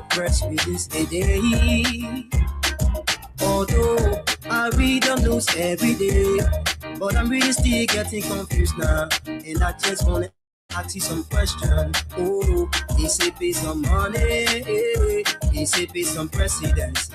the press release today. Although I read the news every day, but I'm really still getting confused now. And I just wanna ask you some questions. Oh, they say based on money, they say based on presidency,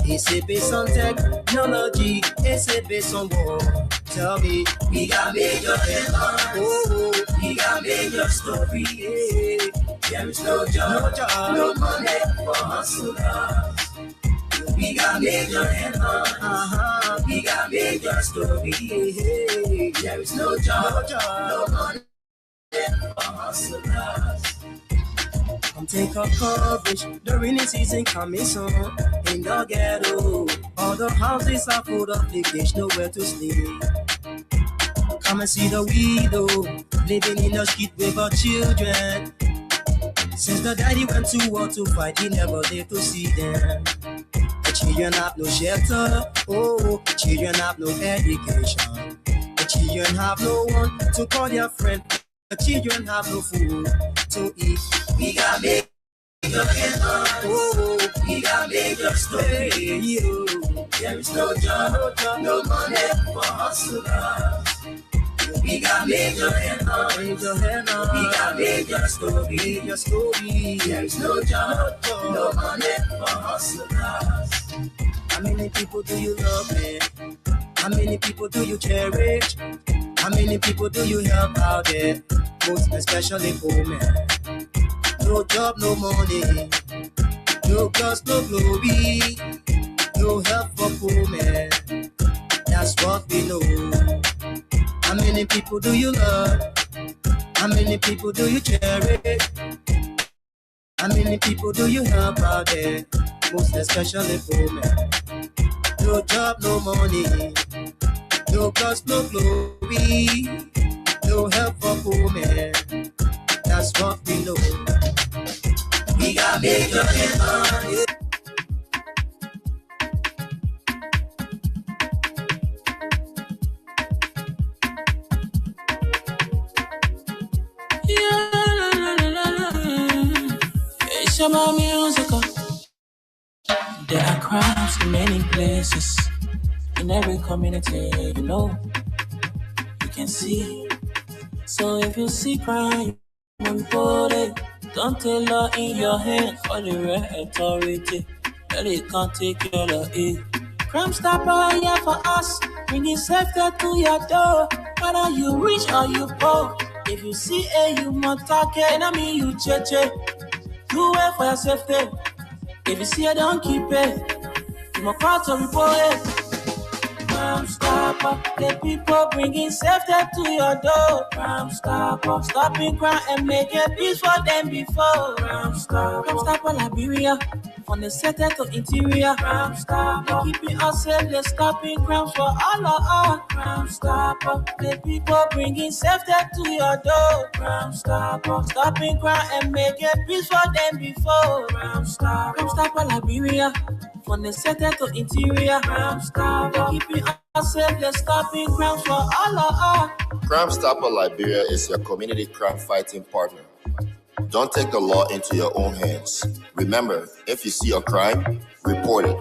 they say based on technology, they say based on war. Tell me, we got major headlines. Oh, we got major stories. There is no job, no money for hustlers. We got major headlines. We got major stories. There is no job, no money for hustlers. Come take a coverage, the rainy season coming soon. In the ghetto, all the houses are full of leak, there's nowhere to sleep. Come and see the widow, living in the street with her children. Since the daddy went to war to fight, he never lived to see them. The children have no shelter, oh, the children have no education. The children have no one to call their friend. The children have no food to eat. We got major headlines. Oh, we got major stories. There is no job, no money for hustlers. We got major headlines. We got major stories. There is no job, no money for hustlers. How many people do you love, man? How many people do you cherish? How many people do you help out there? Most especially poor men. No job, no money. No cause, no glory. No help for poor men. That's what we know. How many people do you love? How many people do you cherish? How many people do you help out there? Most especially poor men. No job, no money. No cause, no glory. No help for poor men. That's what we know. We got major headlines. It's my music. There are crimes in many places. In every community, you know, you can see. So if you see crime, report it. Don't take law in your hands for the right authority. That it can't take care of it. Crime Stopper here for us, bringing safety to your door. Whether you rich or you poor, if you see a human target, and I mean you cheche, do it for your safety. If you see it, don't keep it. You must call to report it. Crime Stopper, the people bringing safety to your door. Crime Stopper, stopping crime and making peace for them before. Crime Stopper, Liberia, from the center to interior. Crime Stopper, keeping us safe, they're stopping crimes for all of us. Crime Stopper, the people bringing safety to your door. Crime Stopper, stopping crime and making peace for them before. Crime Stopper, Liberia, from the center to interior. Crime Stopper, keeping us safe, they're stopping crimes for all of us. Crime Stopper Liberia is your community crime fighting partner. Don't take the law into your own hands. Remember, if you see a crime, report it.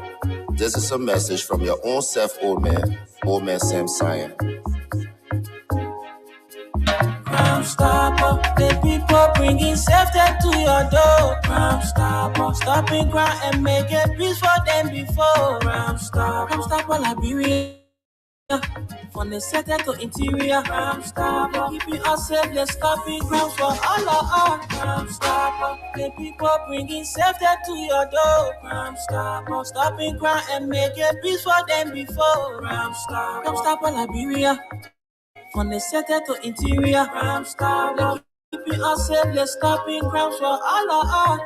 This is a message from your own self, Old Man Sam Cyan. Crime Stopper, the people bringing safety to your door. Crime Stopper, stopping crime and making peace for them before. Crime Stopper, Liberia, from the center to interior. Crime Stopper, keeping us safe, they're stopping crimes for all of us. Crime Stopper, the people bringing safety to your door. Crime Stopper, stopping crime and making peace for them before. Crime Stopper, Liberia, from the center to interior. Crime Stopper, keeping us safe, they're stopping crimes for all of us.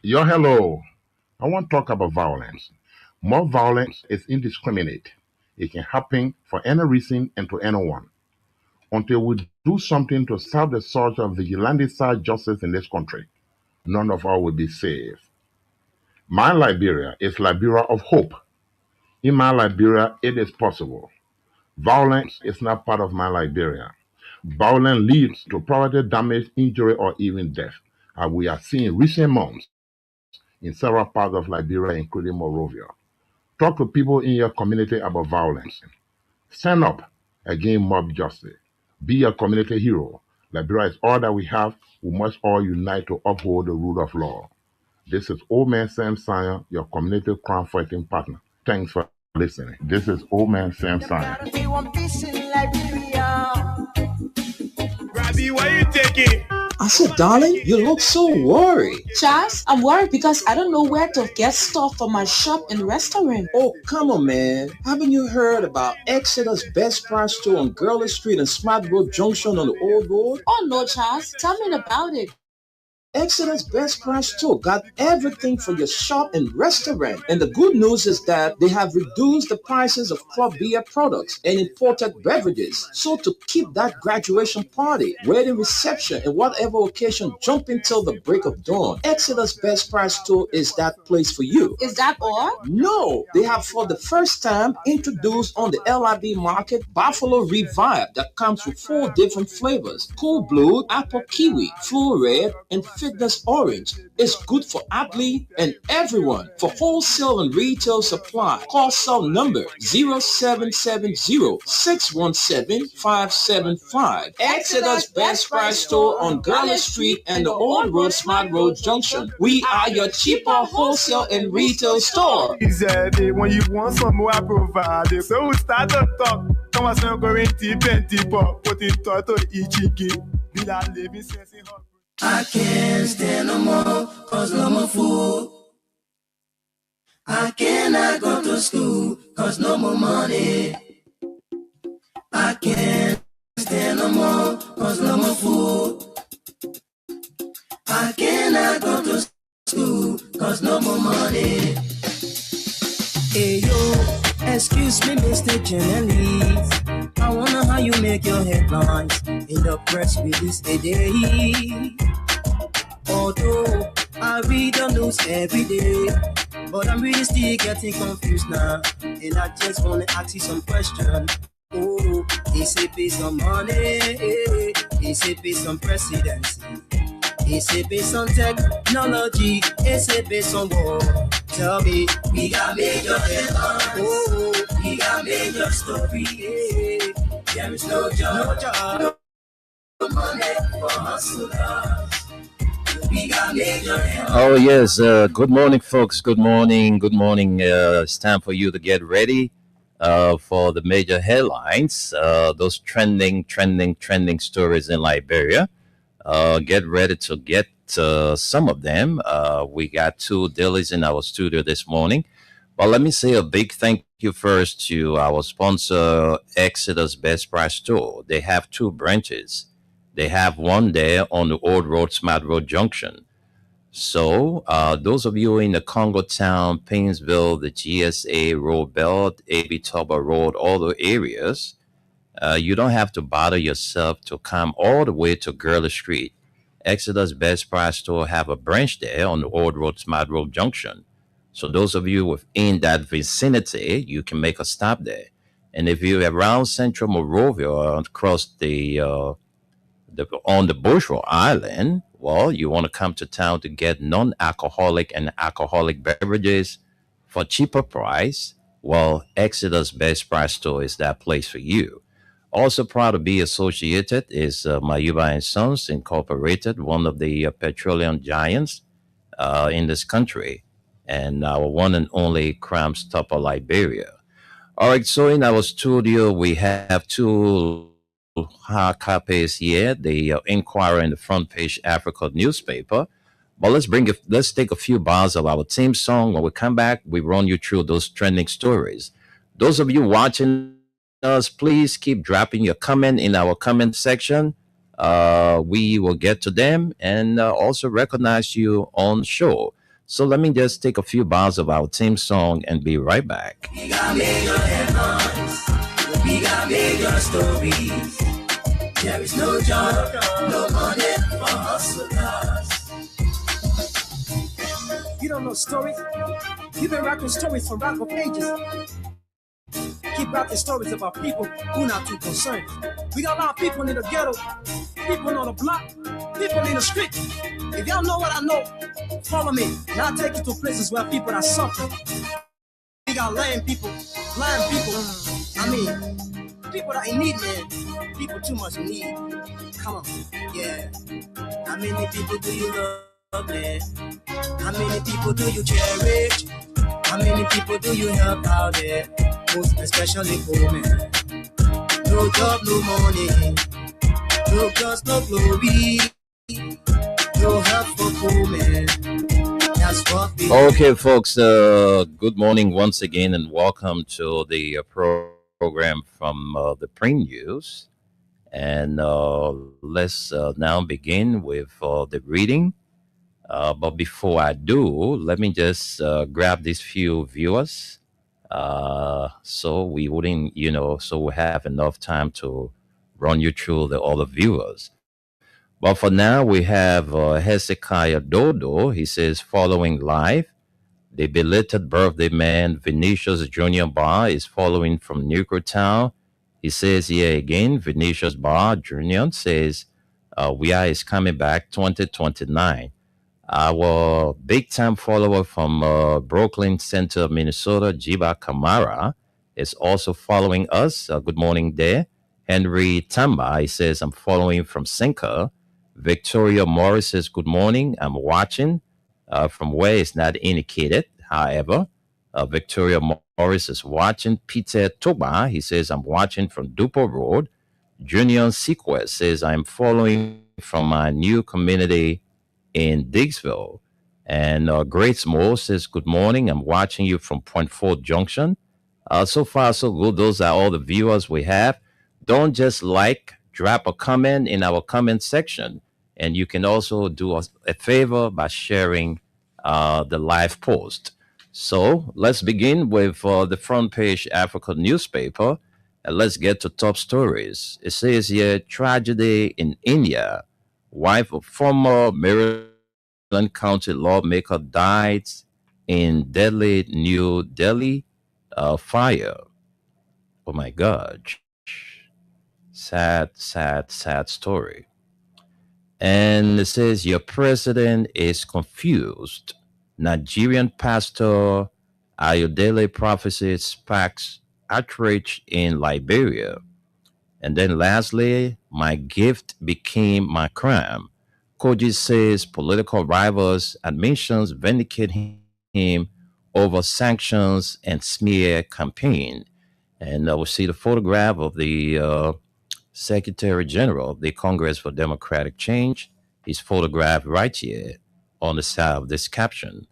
Yo, hello. I want to talk about violence. More violence is indiscriminate. It can happen for any reason and to anyone. Until we do something to stop the surge of vigilante-side justice in this country, none of us will be safe. My Liberia is Liberia of hope. In my Liberia, it is possible. Violence is not part of my Liberia. Violence leads to property damage, injury, or even death, as we are seeing in recent months in several parts of Liberia, including Monrovia. Talk to people in your community about violence. Stand up against mob justice. Be a community hero. Liberia is all that we have. We must all unite to uphold the rule of law. This is Old Man Sam Sanya, your community crime fighting partner. Thanks for listening. This is Old Man Sam Sanya. Robbie, why you taking? I said, darling, you look so worried. Charles, I'm worried because I don't know where to get stuff for my shop and restaurant. Oh, come on, man. Haven't you heard about Exodus Best Price Store on Gurley Street and Smart Road Junction on the Old Road? Oh, no, Charles. Tell me about it. Exodus Best Price Store got everything for your shop and restaurant. And the good news is that they have reduced the prices of craft beer products and imported beverages. So to keep that graduation party, wedding reception, and whatever occasion jumping till the break of dawn, Exodus Best Price Store is that place for you. Is that all? No, they have for the first time introduced on the LIB market Buffalo Revive that comes with 4 different flavors: Cool Blue, Apple Kiwi, Full Red, and Fitness Orange. It's good for athlete and everyone. For wholesale and retail supply, call cell number 0770-617-575. Exodus Best Price Store on Gurley Street and the Old Road Smart Road Junction. We are your cheaper wholesale and retail store. When you want some more, I provide it. So we start to talk. Come on, so go in deep and deeper. Put it to Ichiki. Be that living sense in her. I can't stand no more, cause no more food. I cannot go to school, cause no more money. I can't stand no more, cause no more food. I cannot go to school, cause no more money. Hey yo, excuse me, Mr. Journalist. I wonder how you make your headlines in the press release today. Although I read the news every day, but I'm really still getting confused now. And I just wanna ask you some questions. Oh, they say based on money, they say based on presidency, they say based on technology, they say based on war. Tell me, we got major headlines. Oh, we got major stories. There is no job, no money for hustlers. We got major headlines. Oh, yes. Good morning, folks. Good morning. Good morning. It's time for you to get ready for the major headlines, those trending stories in Liberia. Get ready to get some of them. We got 2 dailies in our studio this morning. But let me say a big thank you first to our sponsor, Exodus Best Price Store. They have 2 branches. They have one there on the Old Road, Smart Road Junction. So those of you in the Congo Town, Painesville, the GSA Road Belt, AB Toba Road, all the areas, you don't have to bother yourself to come all the way to Gurley Street. Exodus Best Price Store have a branch there on the Old Road, Smart Road Junction. So those of you within that vicinity, you can make a stop there. And if you're around Central Monrovia or across on the Bushwell Island, well, you want to come to town to get non-alcoholic and alcoholic beverages for cheaper price, well, Exodus Best Price Store is that place for you. Also proud to be associated is Mayuba and Sons Incorporated, one of the petroleum giants in this country, and our one and only Crime Stopper Liberia. All right, so in our studio we have 2 hard copies here, the Inquirer and the Front Page Africa newspaper. But let's take a few bars of our theme song. When we come back, we run you through those trending stories. Those of you watching us, please keep dropping your comment in our comment section. We will get to them and also recognize you on show. So let me just take a few bars of our theme song and be right back. We got major headlines. We got major stories. There is no job, no money for hustlers. You don't know stories? You've been rocking stories from rock of ages. keep writing stories about people who not too concerned. We got a lot of people in the ghetto, people on the block, people in the street. If y'all know what I know, follow me, and I'll take you to places where people are suffering. We got lame people, blind people. I mean, people that in need, man. People too much in need. Come on, yeah. How many people do you love, man? How many people do you cherish? How many people do you help out there? Most especially poor men. No job, no money. No trust, no glory. No help for poor men. That's what we Okay, folks, good morning once again and welcome to the program from the Print News. And let's now begin with the reading. But before I do, let me just grab these few viewers so we wouldn't, so we have enough time to run you through the other viewers. But for now, we have Hezekiah Dodo. He says, following live, the belated birthday man Vinicius Junior Bar is following from Town. He says here again, Vinicius Bar Jr. says, we are is coming back 2029. Our big time follower from Brooklyn Center, Minnesota, Jiba Kamara, is also following us. Good morning there. Henry Tamba, he says, I'm following from Sinker. Victoria Morris says, good morning. I'm watching from where it's not indicated. However, Victoria Morris is watching. Peter Toba, he says, I'm watching from Dupo Road. Junior Sequest says, I'm following from my new community in Diggsville. And Grace Moore says, good morning. I'm watching you from Point Ford Junction. So far, so good. Those are all the viewers we have. Don't just drop a comment in our comment section. And you can also do us a favor by sharing the live post. So let's begin with the front page Africa newspaper. And let's get to top stories. It says here, tragedy in India. Wife of former Maryland County lawmaker died in deadly New Delhi fire. Oh my God. Sad, sad, sad story. And it says, your president is confused. Nigerian pastor Ayodele prophecy sparks outrage in Liberia. And then lastly, my gift became my crime. Koji says political rivals' admissions vindicate him over sanctions and smear campaign. And we'll see the photograph of the Secretary General of the Congress for Democratic Change. He's photographed right here on the side of this caption.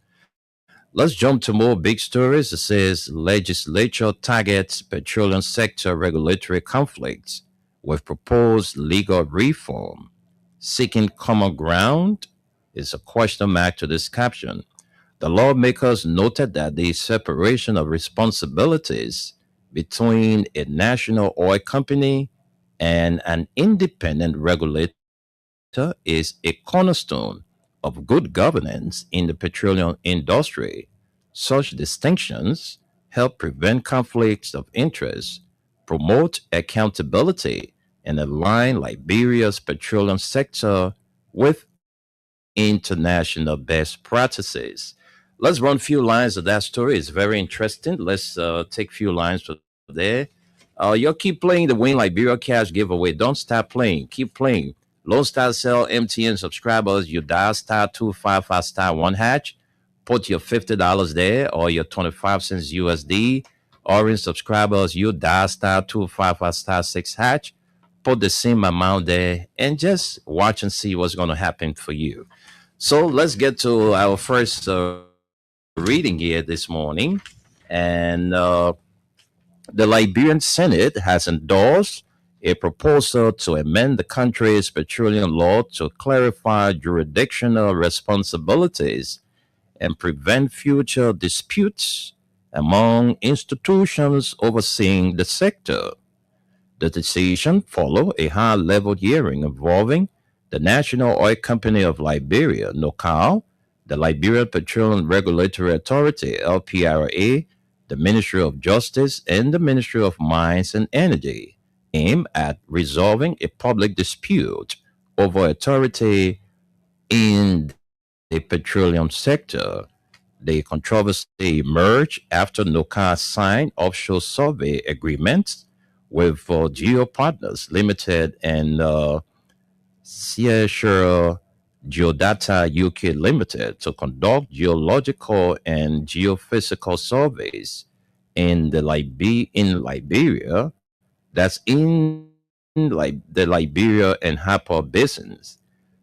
Let's jump to more big stories. It says legislature targets petroleum sector regulatory conflicts with proposed legal reform. Seeking common ground is a question mark to this caption. The lawmakers noted that the separation of responsibilities between a national oil company and an independent regulator is a cornerstone of good governance in the petroleum industry. Such distinctions help prevent conflicts of interest, promote accountability, and align Liberia's petroleum sector with international best practices. Let's run a few lines of that story. It's very interesting. Let's take a few lines from there. You'll keep playing the Win Liberia Cash giveaway. Don't stop playing. Keep playing. Lone Star Cell MTN subscribers, you dial star 255 star 1 hatch. Put your $50 there or your 25 cents USD. Orange subscribers, you dial star 255 star 6 hatch. Put the same amount there and just watch and see what's going to happen for you. So let's get to our first reading here this morning. And the Liberian Senate has endorsed a proposal to amend the country's petroleum law to clarify jurisdictional responsibilities and prevent future disputes among institutions overseeing the sector. The decision followed a high-level hearing involving the National Oil Company of Liberia, NOCAL, the Liberian Petroleum Regulatory Authority, LPRA, the Ministry of Justice, and the Ministry of Mines and Energy, aim at resolving a public dispute over authority in the petroleum sector. The controversy emerged after NOCA signed offshore survey agreements with Geo Partners Limited and Sierra Geodata UK Limited to conduct geological and geophysical surveys in Liberia, that's in the Liberia and Harper basins.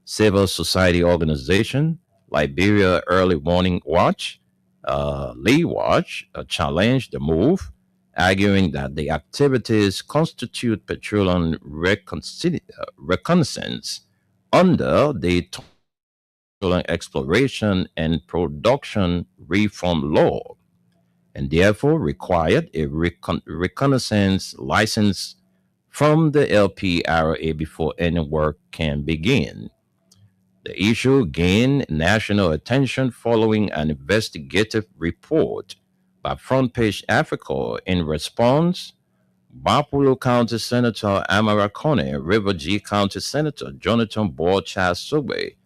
Civil society organization Liberia Early Warning Watch, Lee Watch, challenged the move, arguing that the activities constitute petroleum reconnaissance under the Petroleum Exploration and Production Reform Law, and therefore required a reconnaissance license from the LPRA before any work can begin. The issue gained national attention following an investigative report by Front Page Africa. In response, Bapulu County Senator Amara Kone, River G County Senator Jonathan Borcha Sugbe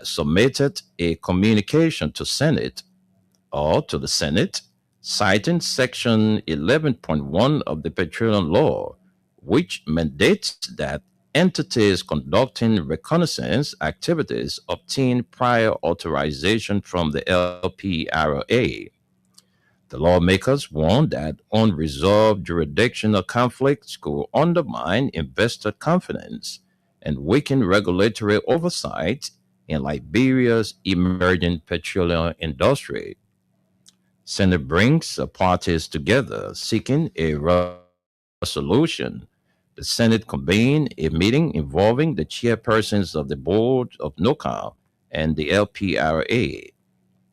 submitted a communication to the Senate, citing Section 11.1 of the Petroleum Law, which mandates that entities conducting reconnaissance activities obtain prior authorization from the LPRA. The lawmakers warned that unresolved jurisdictional conflicts could undermine investor confidence and weaken regulatory oversight in Liberia's emerging petroleum industry. Senate brings parties together seeking a resolution. The Senate convened a meeting involving the chairpersons of the board of NOCA and the LPRA.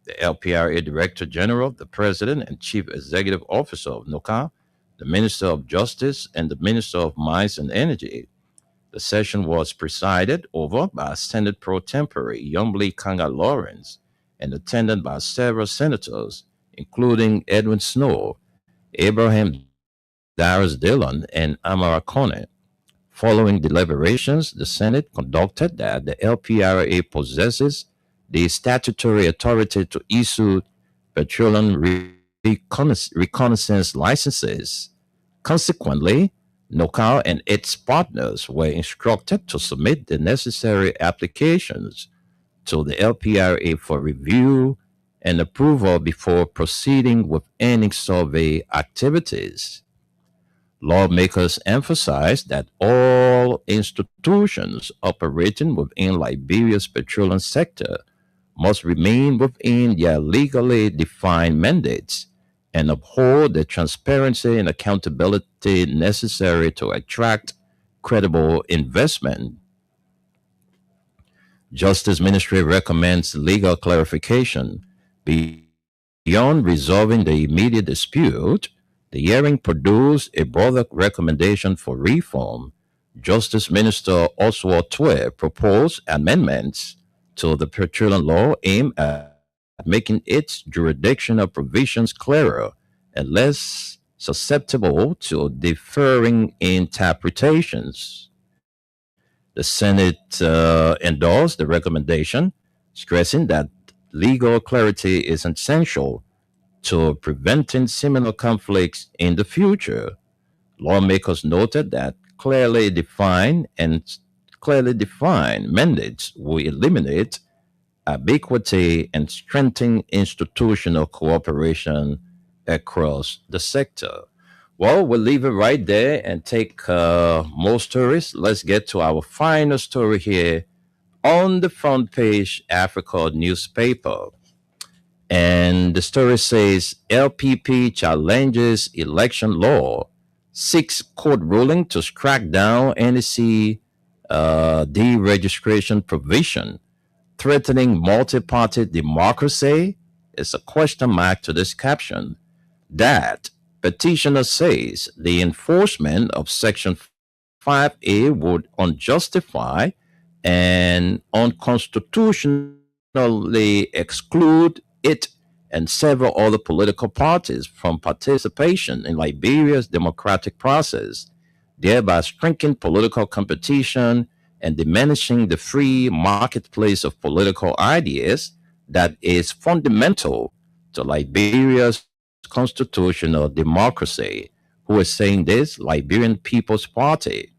The LPRA Director General, the President and Chief Executive Officer of NOCA, the Minister of Justice, and the Minister of Mines and Energy. The session was presided over by Senate Pro Tempore Yombli Kanga Lawrence and attended by several senators, including Edwin Snow, Abraham Darius Dillon, and Amara Kone. Following deliberations, the Senate conducted that the LPRA possesses the statutory authority to issue petroleum reconnaissance licenses. Consequently, NOCA and its partners were instructed to submit the necessary applications to the LPRA for review and approval before proceeding with any survey activities. Lawmakers emphasized that all institutions operating within Liberia's petroleum sector must remain within their legally defined mandates and uphold the transparency and accountability necessary to attract credible investment. Justice Ministry recommends legal clarification beyond resolving the immediate dispute. The hearing produced a broader recommendation for reform. Justice Minister Oswald Twe proposed amendments to the petroleum law aimed at making its jurisdictional provisions clearer and less susceptible to differing interpretations. The Senate endorsed the recommendation, stressing that legal clarity is essential to preventing similar conflicts in the future. Lawmakers noted that clearly defined mandates will eliminate ambiguity and strengthen institutional cooperation across the sector. Well, we'll leave it right there and take more stories. Let's get to our final story here on the Front Page Africa newspaper. And the story says LPP challenges election law, seeks court ruling to crack down NEC deregistration provision, threatening multi-party democracy. Is a question mark to this caption. That petitioner says the enforcement of Section 5A would unjustify and unconstitutionally exclude it and several other political parties from participation in Liberia's democratic process, thereby shrinking political competition and diminishing the free marketplace of political ideas that is fundamental to Liberia's constitutional democracy. Who is saying this? Liberian People's Party.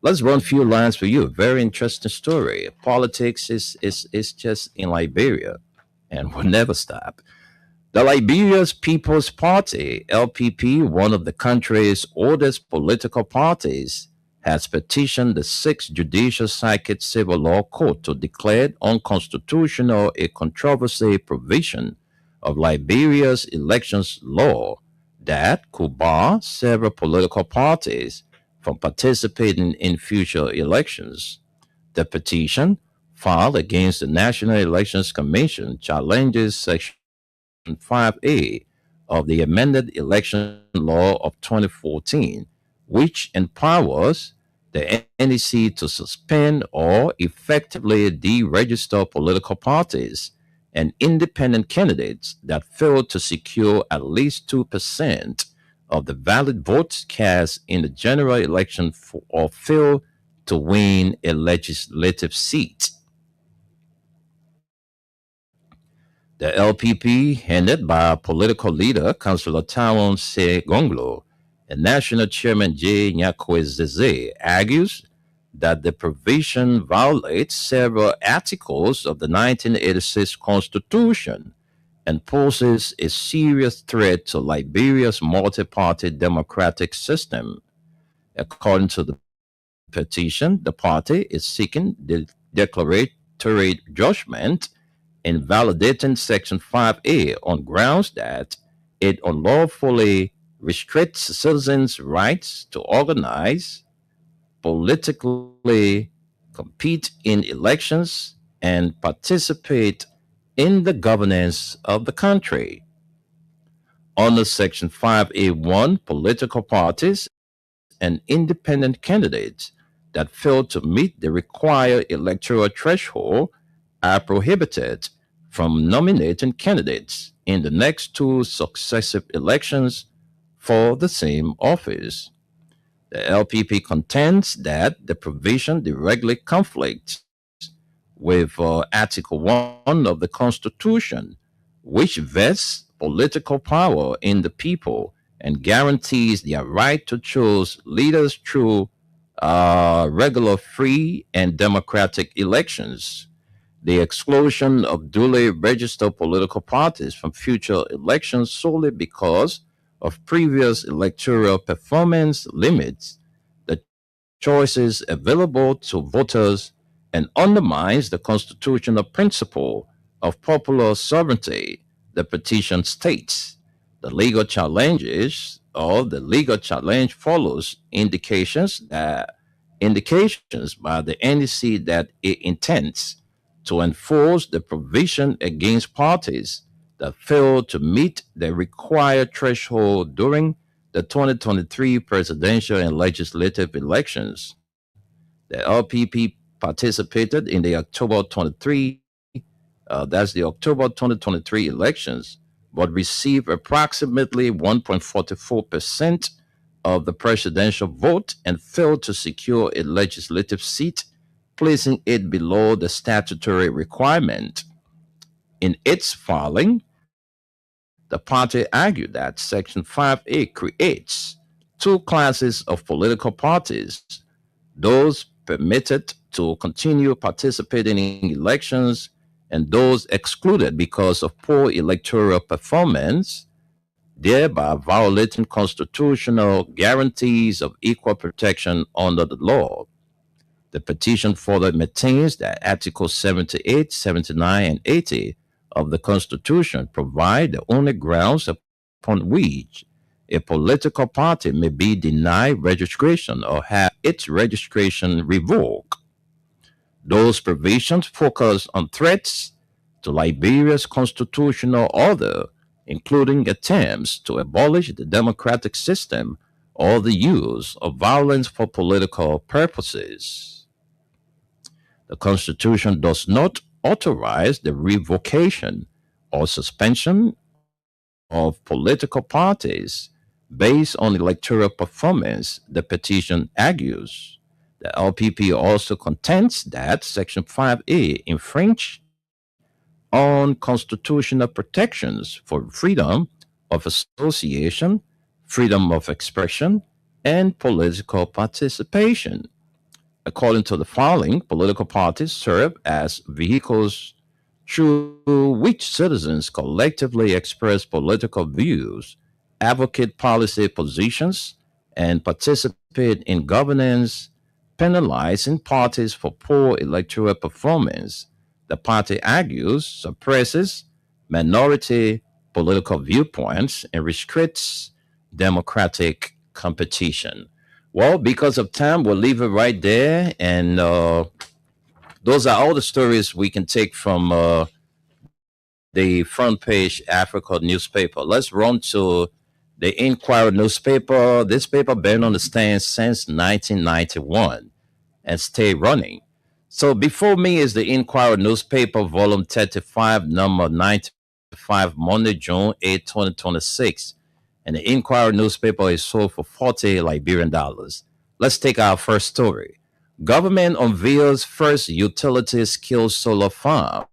Let's run a few lines for you. Very interesting story. Politics is just in Liberia and will never stop. The Liberia's People's Party, LPP, one of the country's oldest political parties, has petitioned the Sixth Judicial Circuit Civil Law Court to declare unconstitutional a controversy provision of Liberia's elections law that could bar several political parties from participating in future elections. The petition, filed against the National Elections Commission, challenges Section 5A of the amended election law of 2014, which empowers the NEC to suspend or effectively deregister political parties and independent candidates that fail to secure at least 2% of the valid votes cast in the general election or fail to win a legislative seat. The LPP, headed by political leader Councillor Tawon Segonglo and National Chairman J. Nyakwezeze, argues that the provision violates several articles of the 1986 Constitution and poses a serious threat to Liberia's multi-party democratic system. According to the petition, the party is seeking the declaratory judgment invalidating Section 5A on grounds that it unlawfully restricts citizens' rights to organize, politically compete in elections, and participate in the governance of the country. Under Section 5A1, political parties and independent candidates that fail to meet the required electoral threshold are prohibited from nominating candidates in the next two successive elections for the same office. The LPP contends that the provision directly conflicts with Article 1 of the Constitution, which vests political power in the people and guarantees their right to choose leaders through regular, free, and democratic elections. The exclusion of duly registered political parties from future elections solely because of previous electoral performance limits the choices available to voters and undermines the constitutional principle of popular sovereignty. The petition states the legal challenge follows indications by the NEC that it intends to enforce the provision against parties that fail to meet the required threshold during the 2023 presidential and legislative elections. The LPP participated in the October 2023 elections, but received approximately 1.44% of the presidential vote and failed to secure a legislative seat, placing it below the statutory requirement. In its filing, the party argued that Section 5A creates two classes of political parties: those permitted to continue participating in elections and those excluded because of poor electoral performance, thereby violating constitutional guarantees of equal protection under the law. The petition further maintains that Articles 78, 79, and 80 of the Constitution provide the only grounds upon which a political party may be denied registration or have its registration revoked. Those provisions focus on threats to Liberia's constitutional order, including attempts to abolish the democratic system or the use of violence for political purposes. The Constitution does not authorize the revocation or suspension of political parties based on electoral performance, the petition argues. The LPP also contends that Section 5A infringe on constitutional protections for freedom of association, freedom of expression, and political participation. According to the filing, political parties serve as vehicles through which citizens collectively express political views, advocate policy positions, and participate in governance, penalizing parties for poor electoral performance. The party argues suppresses minority political viewpoints and restricts democratic competition. Well, because of time, we'll leave it right there. And those are all the stories we can take from the front page Africa newspaper. Let's run to the Inquirer newspaper. This paper been on the stand since 1991 and stay running. So before me is the Inquirer newspaper, volume 35, number 95, Monday, June 8, 2026. And the Inquirer newspaper is sold for 40 Liberian dollars. Let's take our first story. Government unveils first utility-scale solar farm.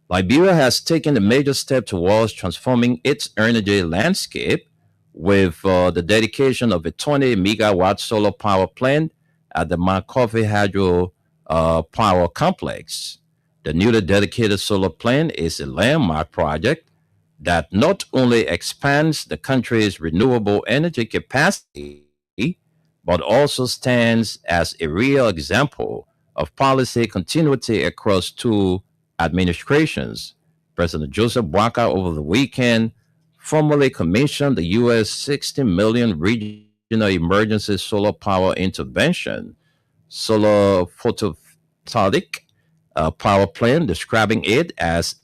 Liberia has taken a major step towards transforming its energy landscape with the dedication of a 20 megawatt solar power plant at the Makofi Hydro Power Complex. The newly dedicated solar plant is a landmark project that not only expands the country's renewable energy capacity, but also stands as a real example of policy continuity across two administrations. President Joseph Boakai over the weekend formally commissioned the U.S. $60 million regional emergency solar power intervention solar photovoltaic power plant, describing it as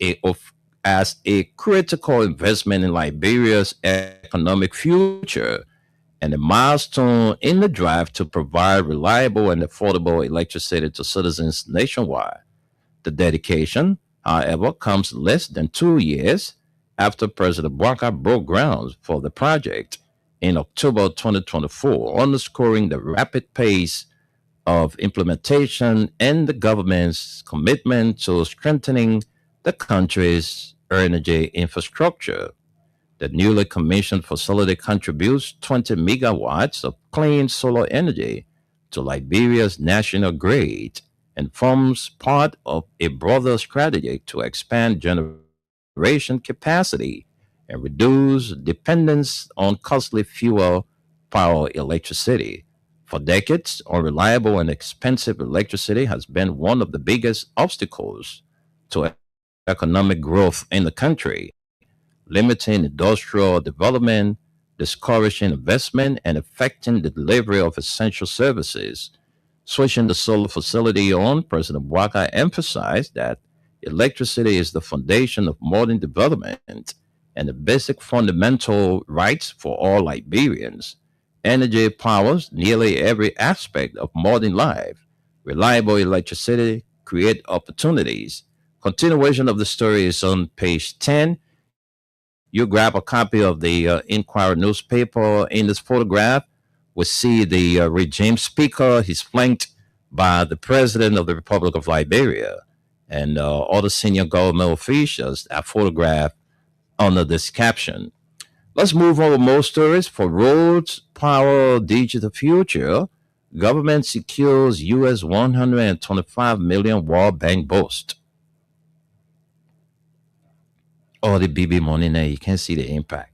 a critical investment in Liberia's economic future and a milestone in the drive to provide reliable and affordable electricity to citizens nationwide. The dedication, however, comes less than 2 years after President Boakai broke ground for the project in October 2024, underscoring the rapid pace of implementation and the government's commitment to strengthening the country's energy infrastructure. The newly commissioned facility contributes 20 megawatts of clean solar energy to Liberia's national grid and forms part of a broader strategy to expand generation capacity and reduce dependence on costly fuel power electricity. For decades, unreliable and expensive electricity has been one of the biggest obstacles to economic growth in the country, limiting industrial development, discouraging investment, and affecting the delivery of essential services. Switching the solar facility on, President Boakai emphasized that electricity is the foundation of modern development and the basic fundamental rights for all Liberians. Energy powers nearly every aspect of modern life. Reliable electricity creates opportunities. Continuation of the story is on page 10. You grab a copy of the Inquirer newspaper. In this photograph, we see the regime speaker. He's flanked by the president of the Republic of Liberia and other senior government officials are photographed under this caption. Let's move on with more stories. For roads, power, digital future, government secures U.S. $125 million World Bank boost. Oh, the BB money now, you can't see the impact.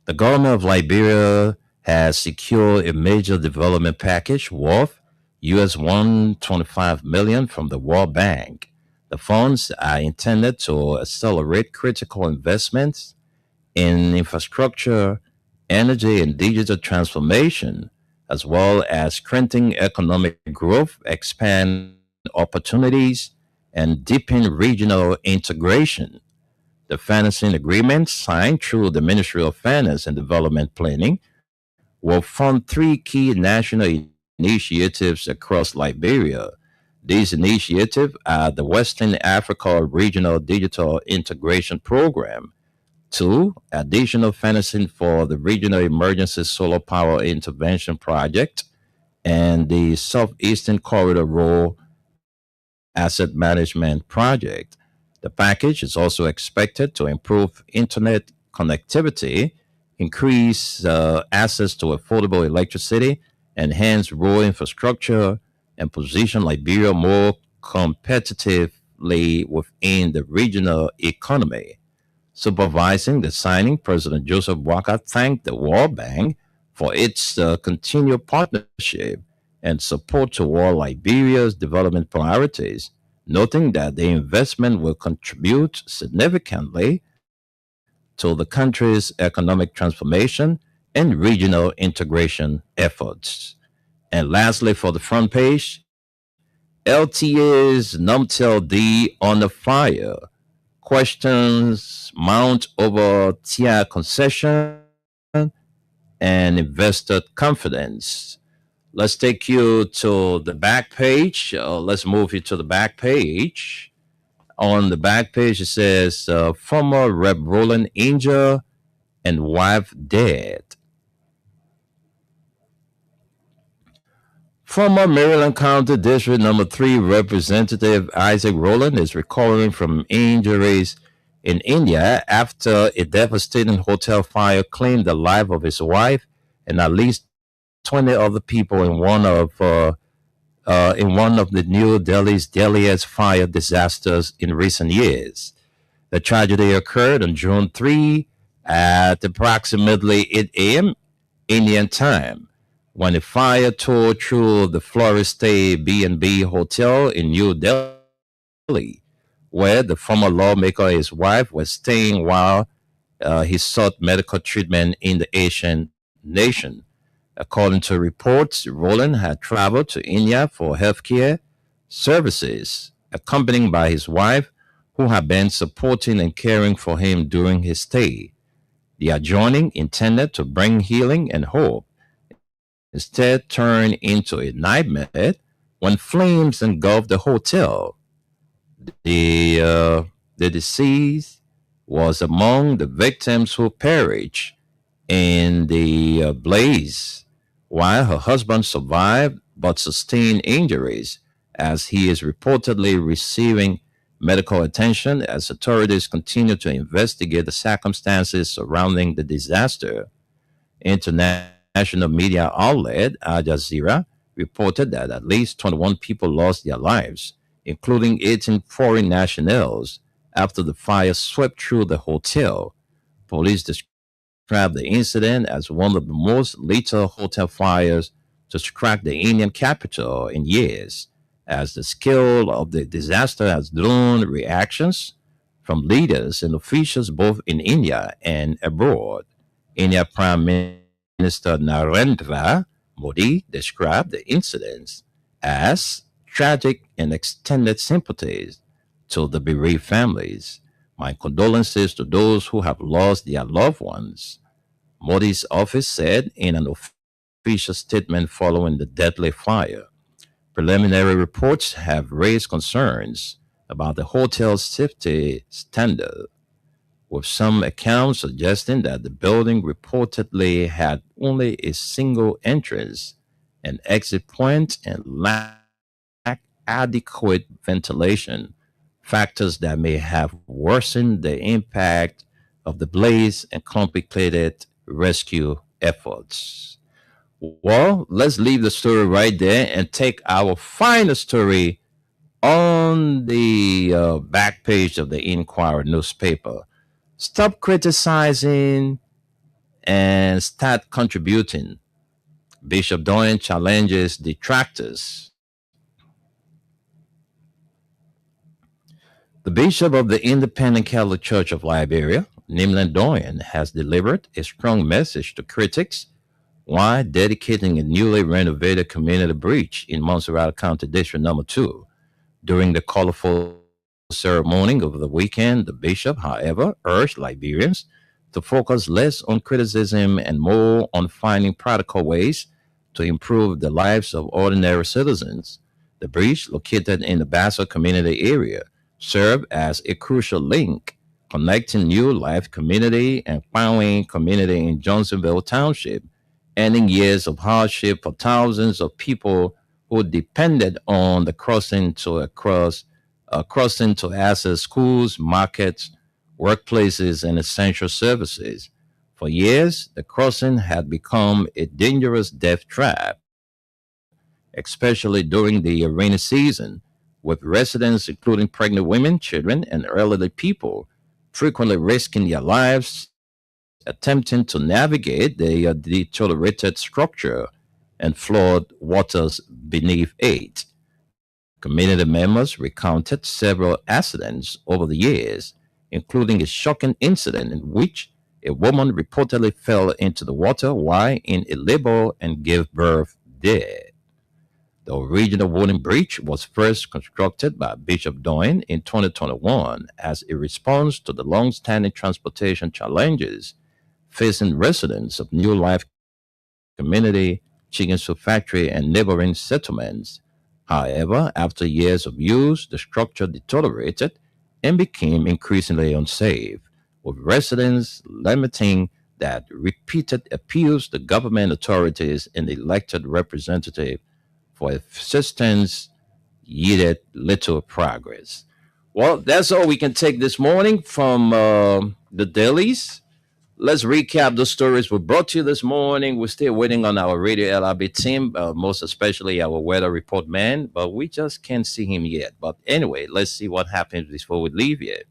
The government of Liberia has secured a major development package worth US $125 million from the World Bank. The funds are intended to accelerate critical investments in infrastructure, energy, and digital transformation, as well as strengthening economic growth, expand opportunities, and deepen regional integration. The financing agreement signed through the Ministry of Finance and Development Planning will fund three key national initiatives across Liberia. These initiatives are the Western Africa Regional Digital Integration Program, 2. Additional financing for the Regional Emergency Solar Power Intervention Project, and the Southeastern Corridor Rural Asset Management Project. The package is also expected to improve internet connectivity, increase access to affordable electricity, enhance rural infrastructure, and position Liberia more competitively within the regional economy. Supervising the signing, President Joseph Boakai thanked the World Bank for its continued partnership and support toward Liberia's development priorities, noting that the investment will contribute significantly to the country's economic transformation and regional integration efforts. And lastly, for the front page, LTA's Numtel D on the fire. Questions mount over TI concession and investor confidence. Let's take you to the back page. Let's move you to the back page. On the back page, it says former Rep Roland injured and wife dead. Former Maryland County District Number 3 Representative Isaac Roland is recovering from injuries in India after a devastating hotel fire claimed the life of his wife and at least 20 other people in one of the New Delhi's deadliest fire disasters in recent years. The tragedy occurred on June 3 at approximately 8 a.m. Indian time, when a fire tore through the Florist Stay B&B Hotel in New Delhi, where the former lawmaker and his wife were staying while he sought medical treatment in the Asian nation. According to reports, Roland had traveled to India for healthcare services, accompanied by his wife, who had been supporting and caring for him during his stay. The adjourning, intended to bring healing and hope, instead turned into a nightmare when flames engulfed the hotel. The deceased was among the victims who perished in the blaze, while her husband survived but sustained injuries, as he is reportedly receiving medical attention as authorities continue to investigate the circumstances surrounding the disaster. International media outlet Al Jazeera reported that at least 21 people lost their lives, including 18 foreign nationals, after the fire swept through the hotel. Police described the incident as one of the most lethal hotel fires to strike the Indian capital in years, as the scale of the disaster has drawn reactions from leaders and officials both in India and abroad. India Prime Minister Narendra Modi described the incidents as tragic and extended sympathies to the bereaved families. My condolences to those who have lost their loved ones, Modi's office said in an official statement following the deadly fire. Preliminary reports have raised concerns about the hotel's safety standard, with some accounts suggesting that the building reportedly had only a single entrance and exit point and lacked adequate ventilation, factors that may have worsened the impact of the blaze and complicated rescue efforts. Well, let's leave the story right there and take our final story on the back page of the Inquirer newspaper. Stop criticizing and start contributing. Bishop Doyen challenges detractors. The Bishop of the Independent Catholic Church of Liberia, Nimlan Doyen, has delivered a strong message to critics while dedicating a newly renovated community breach in Montserrat County District Number 2. During the colorful ceremony over the weekend, the bishop, however, urged Liberians to focus less on criticism and more on finding practical ways to improve the lives of ordinary citizens. The bridge, located in the Basso community area, served as a crucial link connecting New Life community and Poway community in Johnsonville Township, ending years of hardship for thousands of people who depended on the crossing to access schools, markets, workplaces, and essential services. For years, the crossing had become a dangerous death trap, especially during the rainy season, with residents, including pregnant women, children, and elderly people, frequently risking their lives attempting to navigate the deteriorated structure and flood waters beneath it. Community members recounted several accidents over the years, including a shocking incident in which a woman reportedly fell into the water while in a labor and gave birth there. The original wooden bridge was first constructed by Bishop Doyne in 2021 as a response to the long-standing transportation challenges facing residents of New Life community, Chicken Soup Factory, and neighboring settlements. However, after years of use, the structure deteriorated and became increasingly unsafe, with residents lamenting that repeated appeals to government authorities and elected representatives for assistance yielded little progress. Well, that's all we can take this morning from the dailies. Let's recap the stories we brought to you this morning. We're still waiting on our Radio LRB team, most especially our weather report man, but we just can't see him yet. But anyway, let's see what happens before we leave here.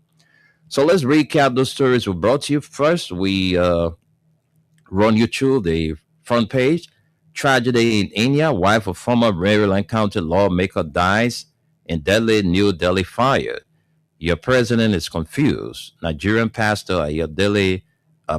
So let's recap those stories we brought to you. First, we run you through the front page. Tragedy in India, wife of former Maryland County lawmaker dies in deadly New Delhi fire. Your president is confused. Nigerian pastor Ayodele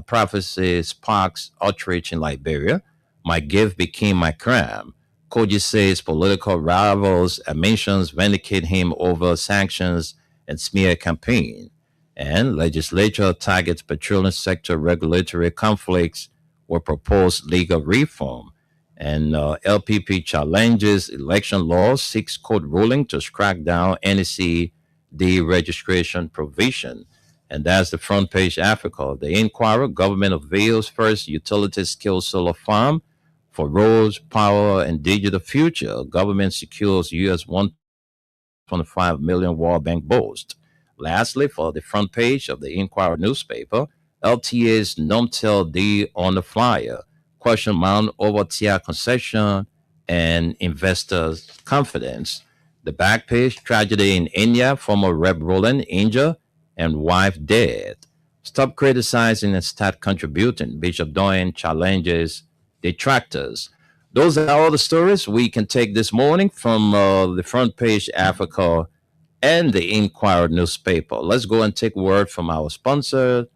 prophecy sparks outrage in Liberia. My gift became my crime. Koji says political rivals mentions vindicate him over sanctions and smear campaign. And legislature targets petroleum sector regulatory conflicts with proposed legal reform. And LPP challenges election laws, seeks court ruling to strike down NEC deregistration provision. And that's the front page Africa. The Inquirer, government unveils first utility scale solar farm for roads, power, and digital future. Government secures U.S. $1.5 million World Bank boost. Lastly, for the front page of the Inquirer newspaper, LTA's Nomtel D on the flyer. Question mark over TIA concession and investors' confidence. The back page, tragedy in India, former Rep Roland injured and wife dead. Stop criticizing and start contributing. Bishop Doyne challenges detractors. Those are all the stories we can take this morning from the front page Africa and the Inquirer newspaper. Let's go and take word from our sponsor.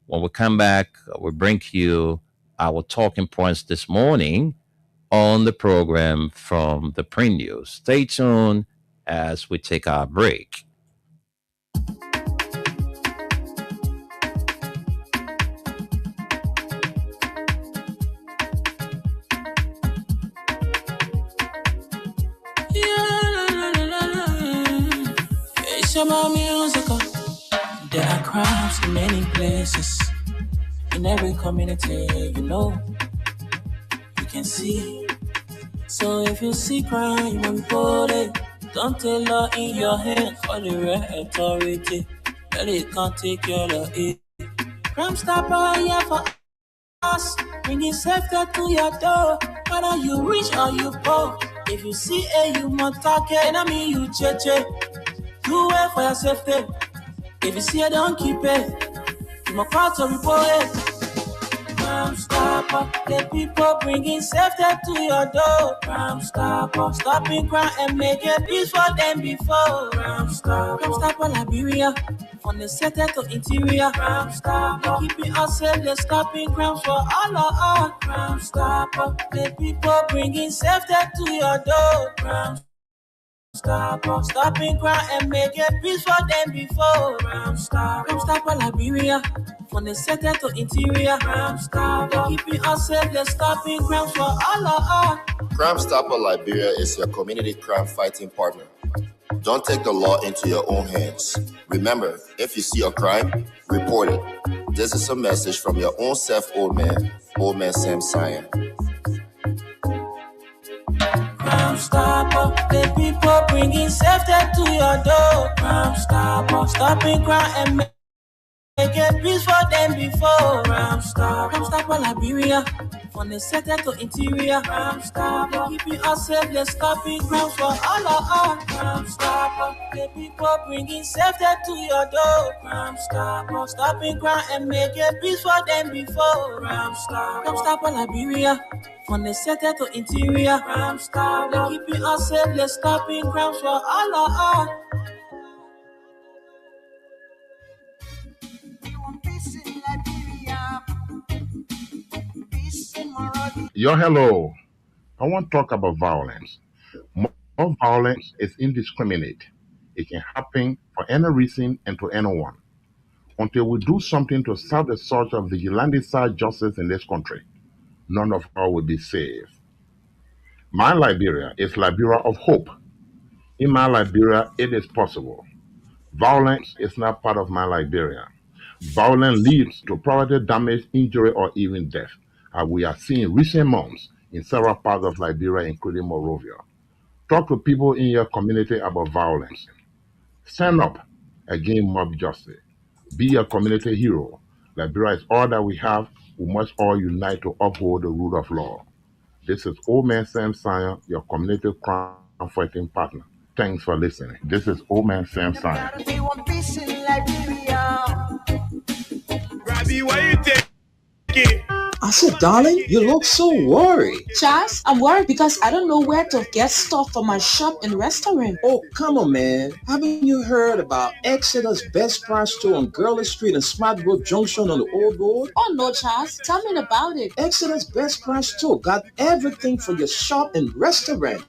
When we come back, we'll bring you our talking points this morning on the program from the Print News. Stay tuned as we take our break. It's about music. There are crowds in many places. In every community, you can see. So if you see crime, you will report it. Don't take law in your hands for the real authority. Well, it can't take care of it. Crime stopper here for us. Bringing safety to your door. Whether you rich or you poor. If you see a you must target. And I mean you cheche. Do it for your safety. If you see it, don't keep it. You must call to report it. Crime Stopper, the people bringing safety to your door. Crime Stopper, stopping crime and making peace for them before. Crime Stopper, Liberia, from the center to interior. Crime Stopper, keeping us safe, they're stopping crimes for all of us. Crime Stopper, the people bringing safety to your door. Crime Stopper, stopping crime and making peace for them before. Crime Stopper, Liberia, from the center to interior. Crime Stopper, keeping us safe, they're stopping crimes for all of us. Crime Stopper Liberia is your community crime fighting partner. Don't take the law into your own hands. Remember, if you see a crime, report it. This is a message from your own self, Old Man Sam Cyan. Crime Stopper, the people bringing safety to your door. Crime Stopper, stopping crime and making peace for them before. Crime Stopper Liberia, from the center to interior. Crime Stopper, keeping us safe, let's stopping crime for all of us. Crime Stopper, the people bringing safety to your door. Crime Stopper, stopping crime and making peace for them before. Crime Stopper Liberia, from the center to interior. Crime Stopper, keeping us safe, let's stopping crime for all of us. Hello. I want to talk about violence. More violence is indiscriminate. It can happen for any reason and to anyone. Until we do something to stop the surge of vigilante-side justice in this country, none of us will be safe. My Liberia is Liberia of hope. In my Liberia, it is possible. Violence is not part of my Liberia. Violence leads to property damage, injury, or even death, as we are seeing recent months in several parts of Liberia, including Monrovia. Talk to people in your community about violence. Stand up against mob justice. Be a community hero. Liberia is all that we have. We must all unite to uphold the rule of law. This is Old Man Sam Cyan, your community crime fighting partner. Thanks for listening. This is Old Man Sam Cyan. Robbie, why you taking? I said, darling, you look so worried. Charles, I'm worried because I don't know where to get stuff for my shop and restaurant. Oh, come on, man. Haven't you heard about Exeter's Best Price Store on Gurley Street and Smart Road Junction on the Old Road? Oh, no, Charles. Tell me about it. Exeter's Best Price Store got everything for your shop and restaurant.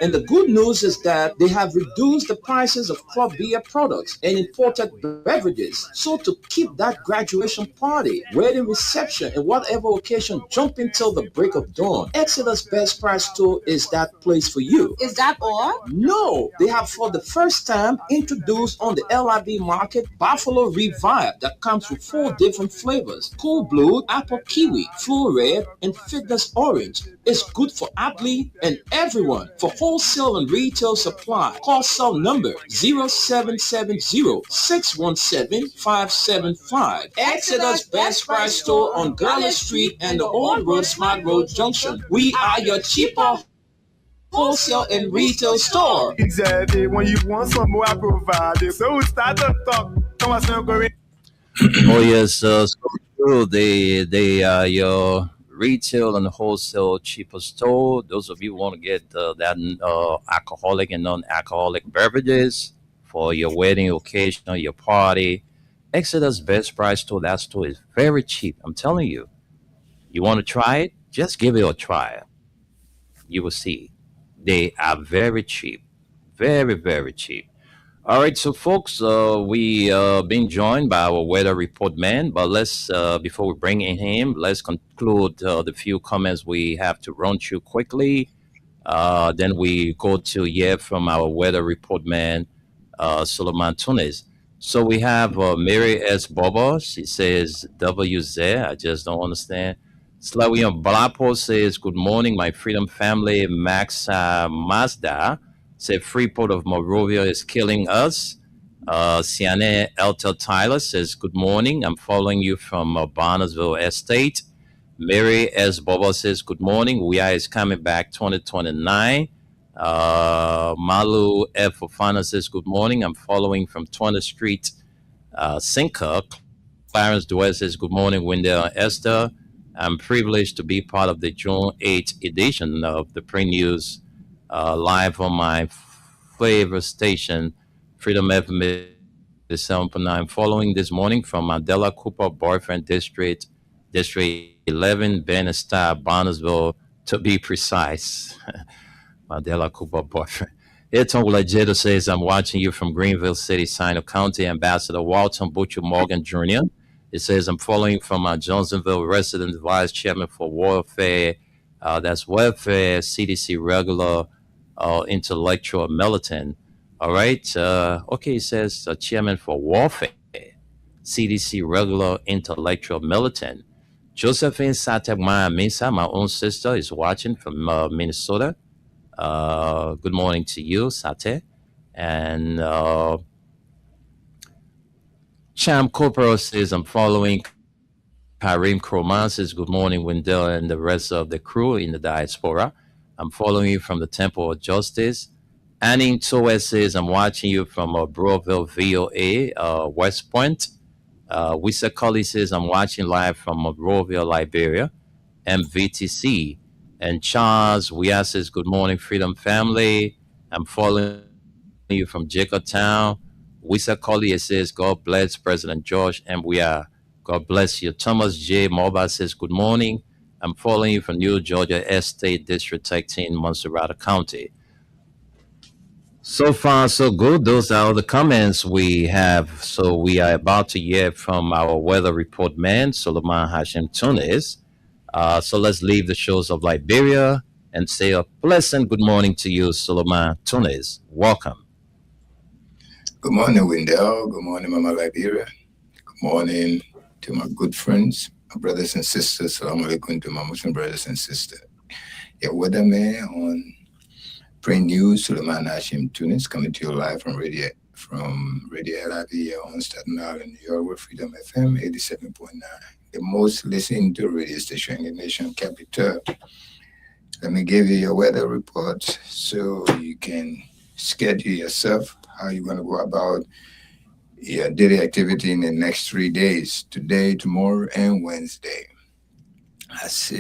And the good news is that they have reduced the prices of club beer products and imported beverages. So to keep that graduation party, wedding reception, and whatever occasion jumping till the break of dawn, Exeter's Best Price Store is that place for you. Is that all? No, they have for the first time introduced on the LIB market Buffalo Revive that comes with 4 different flavors: Cool Blue, Apple Kiwi, Full Red, and Fitness Orange. It's good for athlete and everyone. For wholesale and retail supply, call cell number 0770-617-575. Exeter's Best Price Store on Gurley Street and the Old Road Smart Road Junction. We are your cheaper wholesale and retail store. Exactly. When you want some more, I provide it. So we start to talk. Come on, Sam, go in. Oh yes, so true. They are your retail and wholesale cheaper store. Those of you who want to get that alcoholic and non-alcoholic beverages for your wedding occasion or your party, Exeter's Best Price Store. That store is very cheap. I'm telling you. You want to try it? Just give it a try. You will see. They are very cheap. Very, very cheap. All right, so folks, we been joined by our weather report man, but let's before we bring in him, let's conclude the few comments we have to run through quickly. Then we go to hear from our weather report man, Solomon Tunis. So we have Mary S. Bobo. She says WZ. I just don't understand. Slawian Blapo says, good morning, my freedom family. Max Mazda said, Freeport of Monrovia is killing us. Siane Elta Tyler says, good morning. I'm following you from Barnesville Estate. Mary S. Bobo says, good morning. We are is coming back 2029. Malu F. Fofana says, good morning. I'm following from 20th Street, Sinker. Clarence Dwyer says, good morning, Wendell Esther. I'm privileged to be part of the June 8th edition of the Pre-News live on my favorite station, Freedom FM 7.9. Following this morning from Mandela Cooper Boyfriend District 11, Bannister, Barnesville, to be precise. Mandela Cooper Boyfriend. Etongula Jedo says, I'm watching you from Greenville City, Sino County. Ambassador Walton Butcher Morgan Jr. It says, I'm following from Johnsonville resident vice chairman for Warfare That's welfare, CDC regular, intellectual militant. All right. Okay, it says chairman for warfare, CDC regular intellectual militant. Josephine Satek Maya Misa, my own sister, is watching from Minnesota. Good morning to you, Sate. And Cham Corporal says, I'm following. Karim Kroman says, good morning, Wendell and the rest of the crew in the diaspora. I'm following you from the Temple of Justice. Anning Toes says, I'm watching you from Broville, VOA, West Point. Wissa Cully says, I'm watching live from Monrovia, Liberia, MVTC. And Charles Wia says, good morning, Freedom Family. I'm following you from Jacobtown. Wissa Cully says, God bless President George and we are. God bless you. Thomas J. Moba says, good morning. I'm following you from New Georgia Estate District 13, Monserrata County. So far, so good. Those are all the comments we have. So we are about to hear from our weather report man, Solomon Hashem Tunis. So let's leave the shores of Liberia and say a pleasant good morning to you, Solomon Tunis. Welcome. Good morning, Wendell. Good morning, Mama Liberia. Good morning to my good friends, my brothers and sisters. Assalamu alaikum to my Muslim brothers and sisters. Your weatherman on Print News, Suleiman Hashim Tunis, coming to you live from Radio LIV here on Staten Island, New York, with Freedom FM 87.9, the most listened to radio station in the nation capital. Let me give you your weather report so you can schedule yourself how you're going to go about your daily activity in the next 3 days, today, tomorrow, and Wednesday. As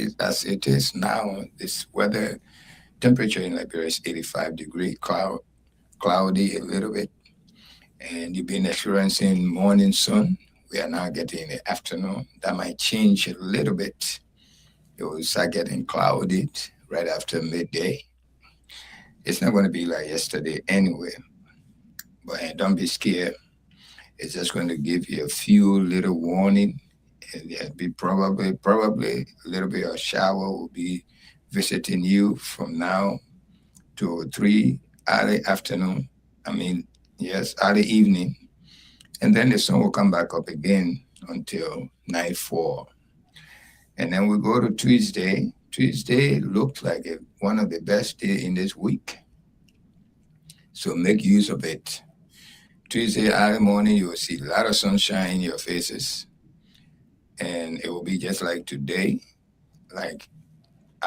it is now, this weather temperature in Liberia is 85 degrees, cloudy a little bit, and you've been experiencing morning sun. We are now getting the afternoon. That might change a little bit. It will start getting clouded right after midday. It's not going to be like yesterday anyway, but don't be scared. It's just going to give you a few little warning, and there'll be probably a little bit of shower will be visiting you from now to 3 early afternoon. Early evening, and then the sun will come back up again until nightfall. And then we go to Tuesday. Tuesday looked like one of the best days in this week, so make use of it. Tuesday early morning, you will see a lot of sunshine in your faces, and it will be just like today, like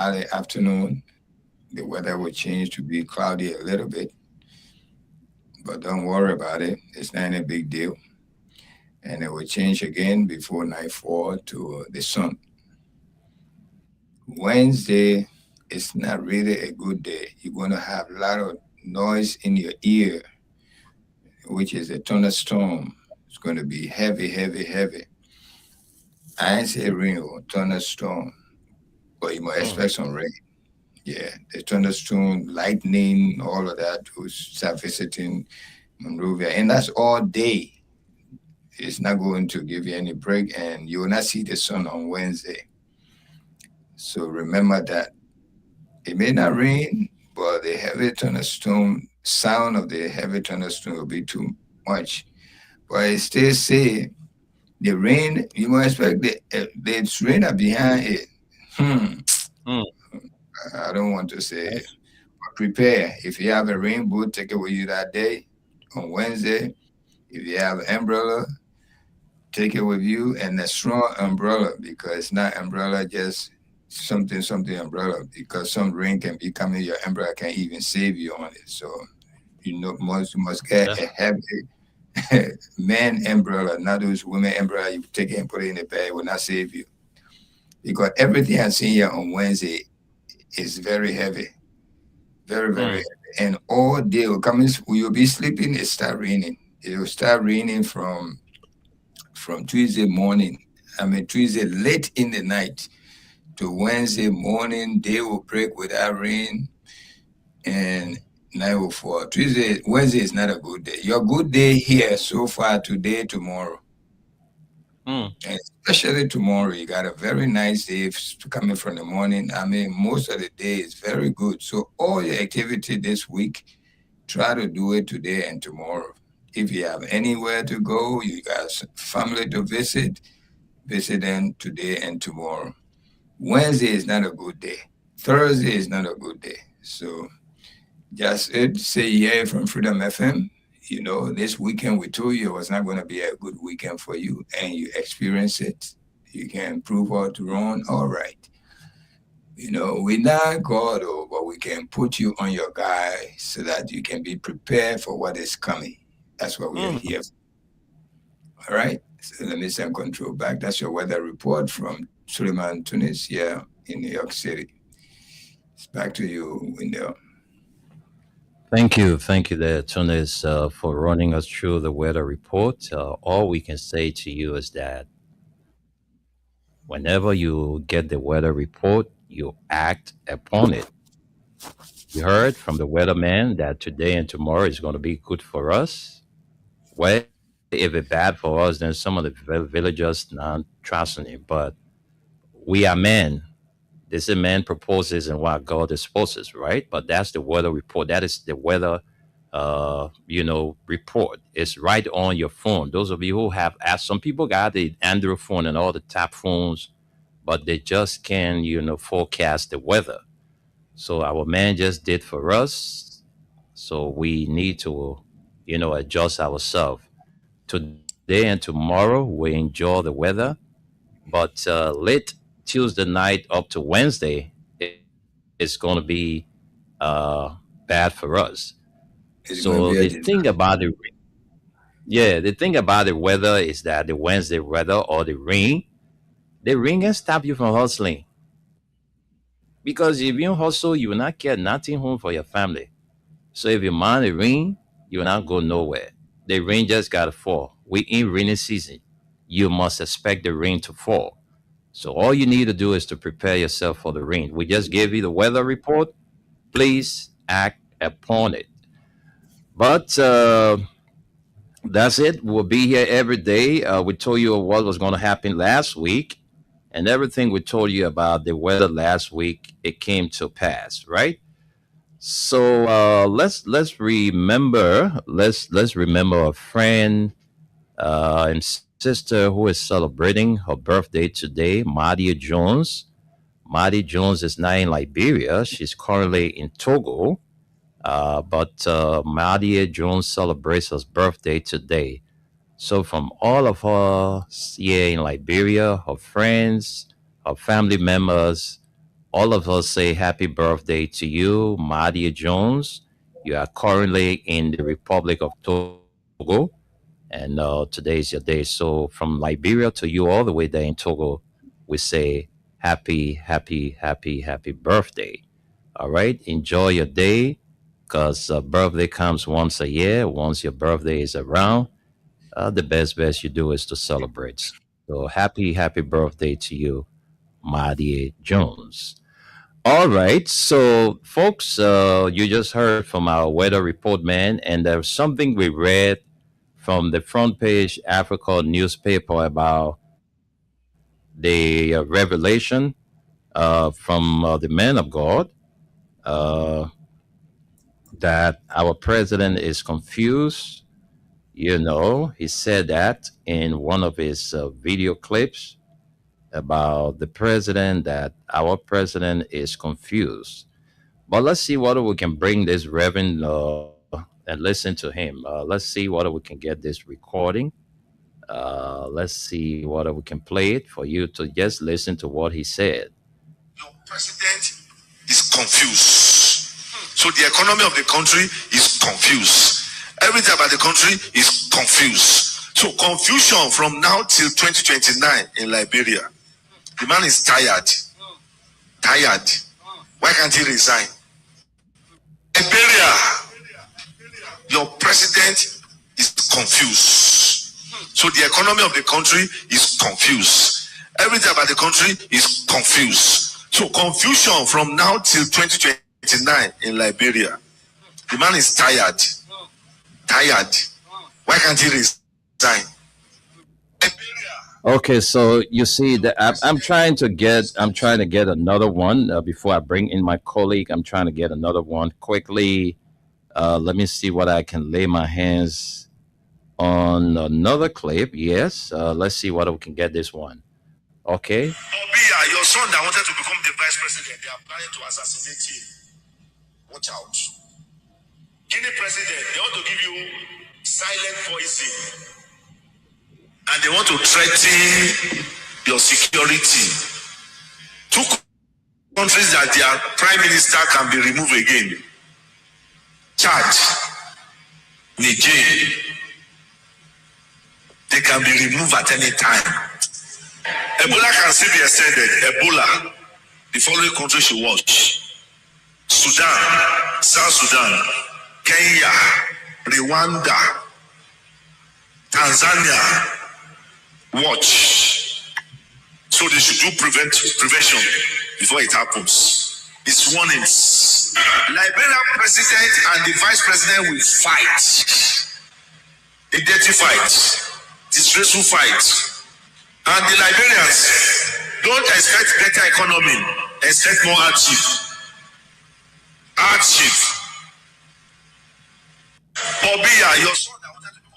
early afternoon. The weather will change to be cloudy a little bit, but don't worry about it. It's not a big deal. And it will change again before nightfall to the sun. Wednesday is not really a good day. You're going to have a lot of noise in your ear, which is a thunderstorm. It's going to be heavy, heavy, heavy. I ain't say rain or thunderstorm, but you might expect some rain. Yeah, the thunderstorm, lightning, all of that will start visiting Monrovia. And that's all day. It's not going to give you any break, and you will not see the sun on Wednesday. So remember that. It may not rain, but the heavy thunderstorm, sound of the heavy thunderstorm will be too much. But I still say the rain, you might expect the rain are behind it. I don't want to say it, but prepare. If you have a rainbow, take it with you that day on Wednesday. If you have an umbrella, take it with you, and a strong umbrella, because it's not umbrella just something umbrella, because some rain can be coming, your umbrella can't even save you on it. So you must get a heavy man umbrella, not those women umbrella you take it and put it in the bag. It will not save you, because everything I see here on Wednesday is very heavy, very, very heavy. And all day you'll be sleeping, it start raining. It will start raining from Tuesday morning. Tuesday late in the night to Wednesday morning. Day will break without rain, and night will fall. Wednesday is not a good day. Your good day here so far today, tomorrow. And especially tomorrow, you got a very nice day coming from the morning. I mean, most of the day is very good. So all your activity this week, try to do it today and tomorrow. If you have anywhere to go, you got family to visit them today and tomorrow. Wednesday is not a good day. Thursday is not a good day. So just say yeah from Freedom FM. You know, this weekend we told you it was not going to be a good weekend for you, and you experience it. You can prove what wrong. All right. You know, we're not God, but we can put you on your guard so that you can be prepared for what is coming. That's what we are here for. All right. So let me send control back. That's your weather report from Suleiman Tunis here in New York City. It's back to you, Wendell. Thank you there, Tunis, for running us through the weather report. All we can say to you is that whenever you get the weather report, you act upon it. You heard from the weatherman that today and tomorrow is going to be good for us. Well, if it's bad for us, then some of the villagers not trusting it. But we are men. This is man proposes and what God disposes, right? But that's the weather report. That is the weather, report. It's right on your phone. Those of you who have asked, some people got the Android phone and all the tap phones, but they just can't, forecast the weather. So our man just did for us. So we need to, adjust ourselves. Today and tomorrow, we enjoy the weather. But late Tuesday night up to Wednesday, it's going to be bad for us. So the thing about the weather is that the Wednesday weather or the rain can stop you from hustling. Because if you hustle, you will not get nothing home for your family. So if you mind the rain, you will not go nowhere. The rain just gotta fall. We in rainy season. You must expect the rain to fall. So all you need to do is to prepare yourself for the rain. We just gave you the weather report. Please act upon it. But that's it. We'll be here every day. We told you what was going to happen last week, and everything we told you about the weather last week, it came to pass, right? So let's remember a friend and sister who is celebrating her birthday today, Madia Jones. Madia Jones is now in Liberia. She's currently in Togo. But Madia Jones celebrates her birthday today. So from all of her here in Liberia, her friends, her family members, all of us say happy birthday to you, Madia Jones. You are currently in the Republic of Togo, and today is your day. So from Liberia to you, all the way there in Togo, we say happy, happy, happy, happy birthday. All right, enjoy your day, because birthday comes once a year. Once your birthday is around, the best you do is to celebrate. So happy, happy birthday to you, Madia Jones. All right, so folks, you just heard from our weather report man, and there's something we read from the front page Africa newspaper about the revelation from the man of God that our president is confused. He said that in one of his video clips about the president, that our president is confused. But let's see whether we can bring this Reverend and listen to him. Let's see whether we can get this recording. Let's see whether we can play it for you to just listen to what he said. Your president is confused. So the economy of the country is confused. Everything about the country is confused. So confusion from now till 2029 in Liberia. The man is tired. Tired. Why can't he resign? Liberia, your president is confused. So the economy of the country is confused. Everything about the country is confused. So confusion from now till 2029 in Liberia. The man is tired. Tired. Why can't he resign? Liberia, Okay, so you see that I'm trying to get another one before I bring in my colleague. I'm trying to get another one quickly. Let me see what I can lay my hands on another clip. Yes, let's see what we can get this one. Okay. Obia, your son that wanted to become the vice president, they are planning to assassinate him. Watch out. Guinea president, they want to give you silent poison. And they want to threaten your security. Two countries that their prime minister can be removed again. Chad, Niger, they can be removed at any time. Ebola can still be extended. Ebola, the following country should watch: Sudan, South Sudan, Kenya, Rwanda, Tanzania. Watch. So they should do prevention before it happens. It's warnings. Liberian president and the vice president will fight. A dirty fight. Disgraceful fight. And the Liberians don't expect better economy, expect more hardship. Hardship. Obia, your son.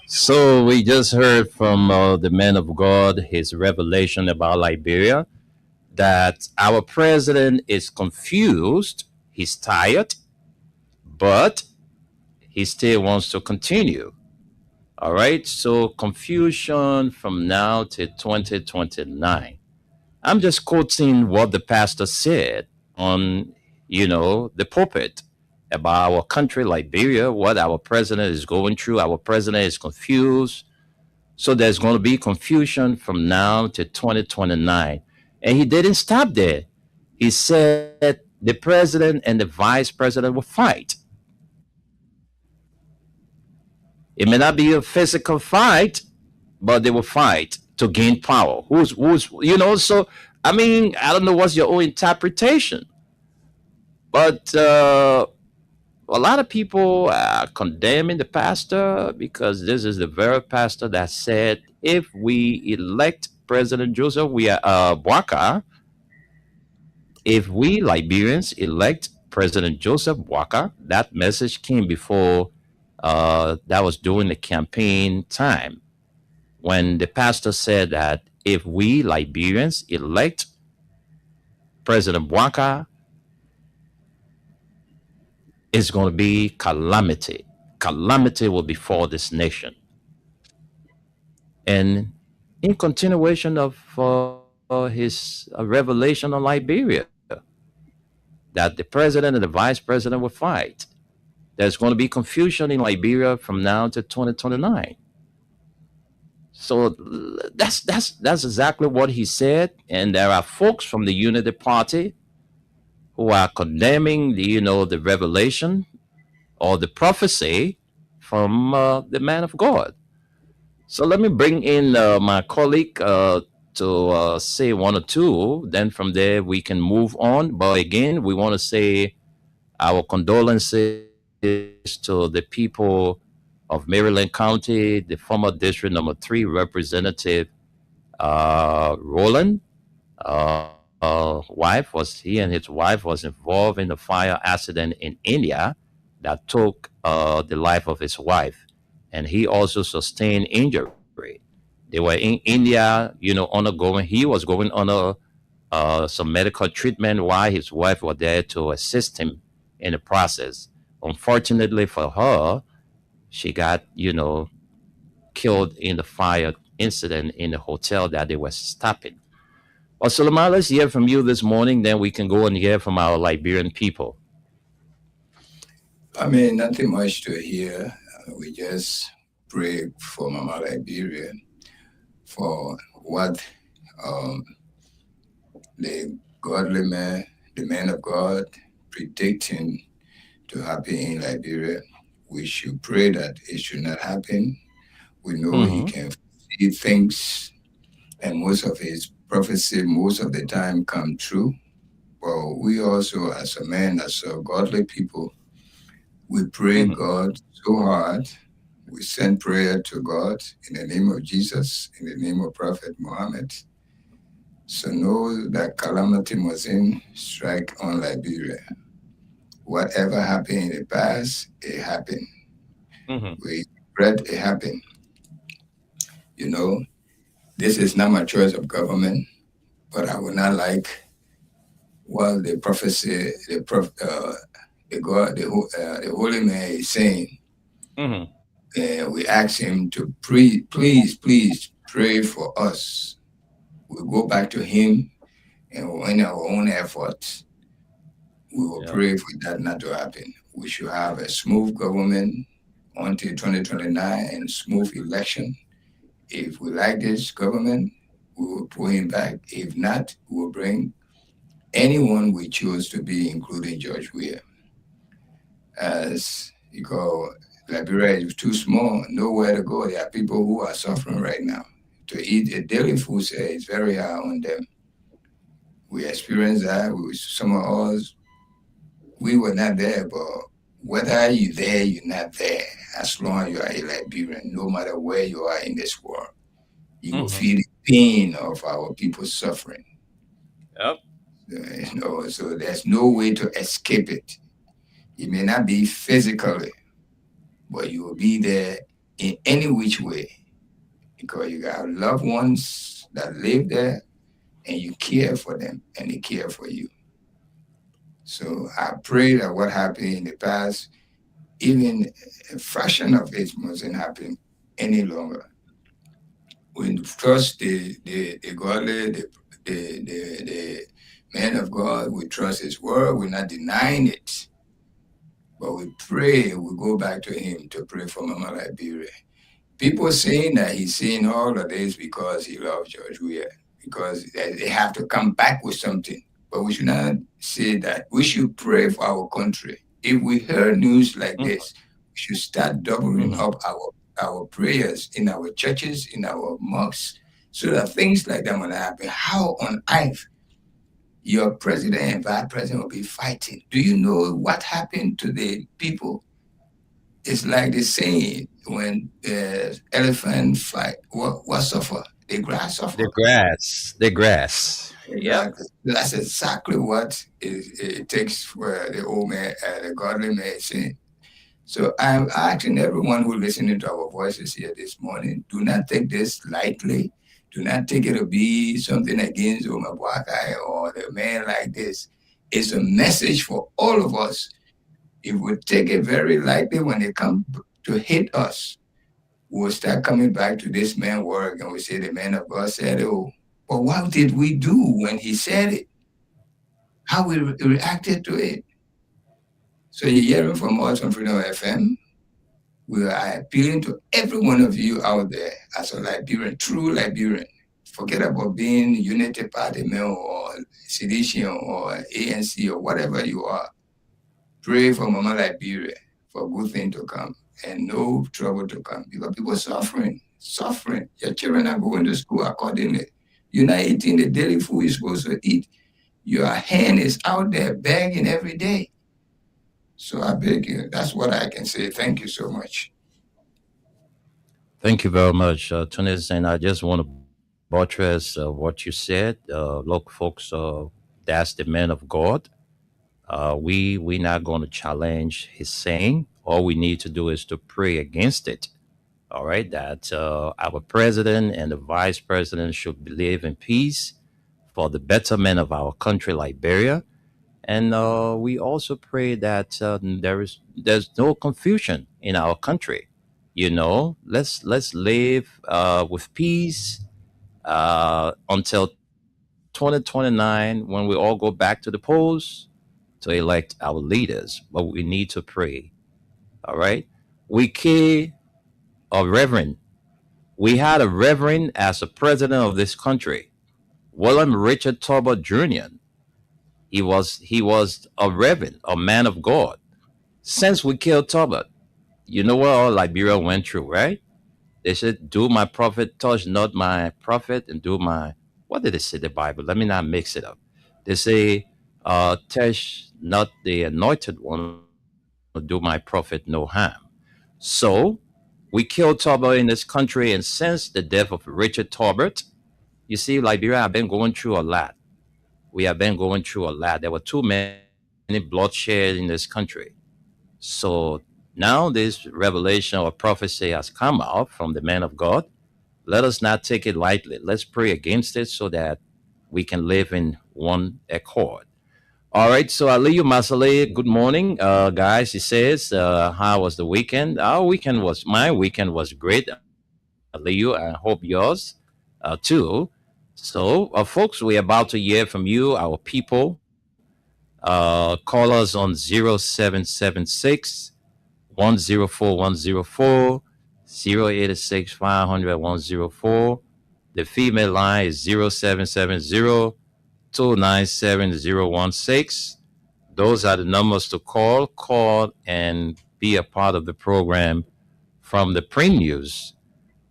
So we just heard from the man of God his revelation about Liberia, that our president is confused, he's tired, but he still wants to continue. All right, so confusion from now to 2029. I'm just quoting what the pastor said on, the pulpit about our country, Liberia, what our president is going through. Our president is confused. So there's going to be confusion from now to 2029. And he didn't stop there. He said the president and the vice president will fight. It may not be a physical fight, but they will fight to gain power. So, I don't know what's your own interpretation. But a lot of people are condemning the pastor because this is the very pastor that said, if we elect President Joseph Boakai, if we Liberians elect President Joseph Boakai, that message came before that was during the campaign time, when the pastor said that if we Liberians elect President Boakai, it's going to be calamity. Calamity will befall this nation. And in continuation of his revelation on Liberia, that the president and the vice president will fight. There's going to be confusion in Liberia from now to 2029. So that's exactly what he said. And there are folks from the Unity Party who are condemning the revelation or the prophecy from the man of God. So let me bring in my colleague to say one or two. Then from there we can move on. But again, we want to say our condolences to the people of Maryland County, the former District Number 3 Representative Roland. He and his wife was involved in a fire accident in India that took the life of his wife, and he also sustained injury. They were in India, undergoing. He was going under some medical treatment while his wife was there to assist him in the process. Unfortunately for her, she got killed in the fire incident in the hotel that they were stopping. Well, Suleiman, let's hear from you this morning, then we can go and hear from our Liberian people. Nothing much to hear. We just pray for Mama Liberia, for what the godly man, the man of God, predicting to happen in Liberia. We should pray that it should not happen. We know he can see things, and most of his prophecy most of the time come true. But we also, as a godly people, we pray God so hard We send prayer to God in the name of Jesus, in the name of Prophet Muhammad. So know that calamity mustn't strike on Liberia. Whatever happened in the past, it happened. We read it happened. You know, this is not my choice of government, but I would not like what the prophecy, the God, the holy man is saying. We ask him to please pray for us. We go back to him, and in our own efforts, we will pray for that not to happen. We should have a smooth government until 2029 and smooth election. If we like this government, we will pull him back. If not, we will bring anyone we choose to be, including George Weah. As you go, Liberia is too small, nowhere to go. There are people who are suffering right now. To eat a daily food is very hard on them. We experienced that with some of us. We were not there, but whether you're there, you're not there, as long as you are a Liberian, no matter where you are in this world, you will feel the pain of our people suffering. So there's no way to escape it. It may not be physically, but you will be there in any which way, because you got loved ones that live there, and you care for them, and they care for you. So I pray that what happened in the past, even a fraction of it mustn't happen any longer. We trust the godly, the man of God. We trust his word. We're not denying it. But we pray, we go back to him to pray for Mama Liberia. People saying that he's saying all of this because he loves George Weah, because they have to come back with something. But we should not say that. We should pray for our country. If we hear news like this, we should start doubling up our prayers in our churches, in our mosques, so that things like that will not happen. How on earth your president and vice president will be fighting? Do you know what happened to the people? It's like the saying, when the elephant fight, what suffer? The grass suffer. The grass. Exactly. That's exactly what it takes for the old man, the godly man saying. So I'm asking everyone who's listening to our voices here this morning, do not take this lightly. Do not take it to be something against Umabwakai or the man like this. It's a message for all of us. If we take it very lightly when they come to hit us, we'll start coming back to this man's word, and we say the man of God said, oh, but what did we do when he said it? How we reacted to it? So you're hearing from us on Freedom FM. We are appealing to every one of you out there as a Liberian, true Liberian. Forget about being Unity Party member or Sedition or ANC or whatever you are. Pray for Mama Liberia for a good thing to come and no trouble to come, because people are suffering. Your children are going to school accordingly. You're not eating the daily food you're supposed to eat. Your hand is out there begging every day. So I beg you, that's what I can say. Thank you so much. Thank you very much, Tunis. And I just want to buttress what you said. Look, folks, that's the man of God. We're not going to challenge his saying. All we need to do is to pray against it. All right, that our president and the vice president should live in peace for the betterment of our country, Liberia. And we also pray that there's no confusion in our country. You know, let's live with peace until 2029, when we all go back to the polls to elect our leaders. But we need to pray. All right, we care a reverend. We had a reverend as a president of this country, William Richard Talbot Jr. He was a reverend, a man of God. Since we killed Talbot, you know what all Liberia went through, right? They said, do my prophet, touch not my prophet, and do my, what did they say in the Bible? Let me not mix it up. They say, touch not the anointed one, do my prophet no harm. So We killed Talbot in this country, and since the death of Richard Talbot, you see, Liberia have been going through a lot. We have been going through a lot. There were too many bloodshed in this country. So now this revelation or prophecy has come out from the man of God. Let us not take it lightly. Let's pray against it so that we can live in one accord. All right, so Aliyu Masale, good morning, guys. He says, how was the weekend? My weekend was great, Aliyu. I hope yours too. So, folks, we're about to hear from you, our people. Call us on 0776 104 104, 086 500 104. The female line is 0770 297-016. Those are the numbers to call. Call and be a part of the program from the pre-news.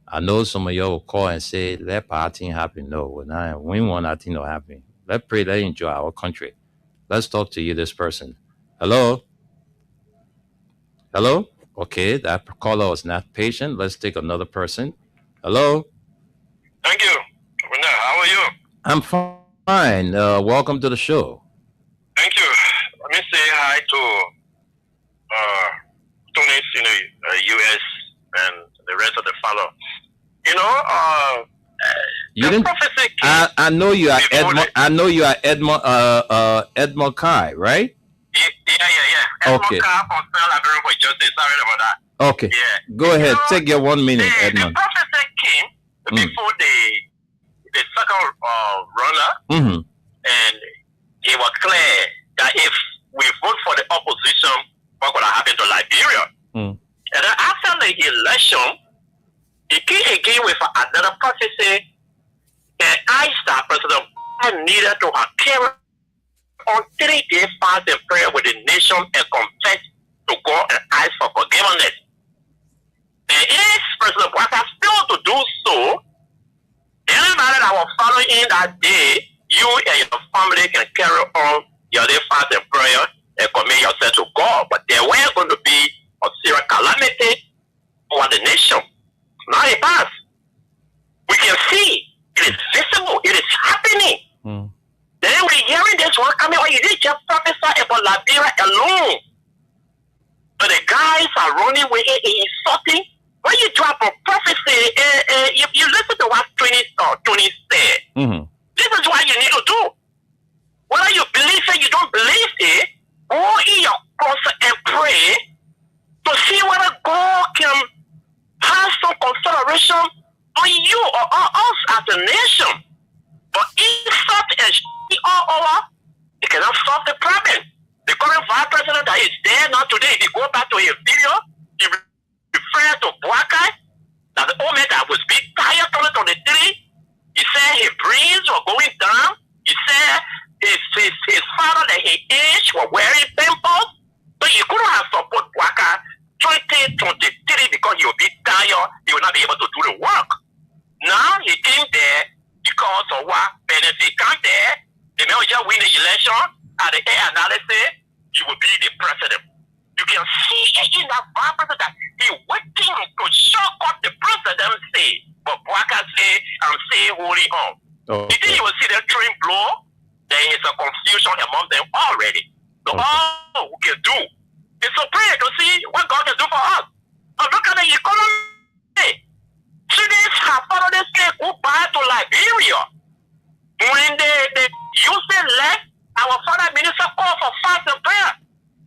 I know some of you will call and say, let party happen. No, we want nothing to happen. Let's pray, let's enjoy our country. Let's talk to you, this person. Hello? Hello? Okay, that caller was not patient. Let's take another person. Hello? Thank you. How are you? I'm fine. Welcome to the show. Thank you. Let me say hi to Tunis in the U.S. and the rest of the fellow. You didn't. I know you are Edmond. I know you are Edmond. Edmond Kai, right? Yeah. Edmond okay. Kai from Spell Library for Justice. Sorry about that. Okay. Yeah. Go ahead. Take your 1 minute, Edmond. The prophecy came before the second runner, and it was clear that if we vote for the opposition, what would happen to Liberia? And then after the election, he came again with another prophecy, and I said President needed to have carried on 3-day fast and prayer with the nation and confess to God and ask for forgiveness. And if President Bwaka failed to do so, anybody that was following that day, you and your family can carry on your day fast and prayer and commit yourself to God. But there were going to be a serious calamity over the nation. Now it passed. We can see it is visible. It is happening. Then we're hearing this one coming. Oh, you didn't just prophesy about Liberia alone. But the guys are running with it and insulting. When you drop a prophecy, if you listen to what Tony said, this is what you need to do. Whether you believe it, you don't believe it, go in your closet and pray to see whether God can have some consideration on you or on us as a nation. But insult and shit all over, it cannot solve the problem. The current vice president that is there now today, if you go back to his video, he referred to Bwaka, that the old man that was big tired on the tree. He said his brains were going down. He said his father that he aged were wearing pimples. So you couldn't have support Bwaka 2023 because he will be tired. He will not be able to do the work. Now he came there because of what benefit come there. The man will just win the election. At the end analysis, he will be the president. You can see in that Bible that he waiting to shortcut the presidency. But Bwaka say, I'm saying holding on. You think you will see the train blow? There is a confusion among them already. So all we can do is to pray to see what God can do for us. And look at the economy. Students have followed this say goodbye to Liberia. When the youth left, our father minister called for fast and prayer.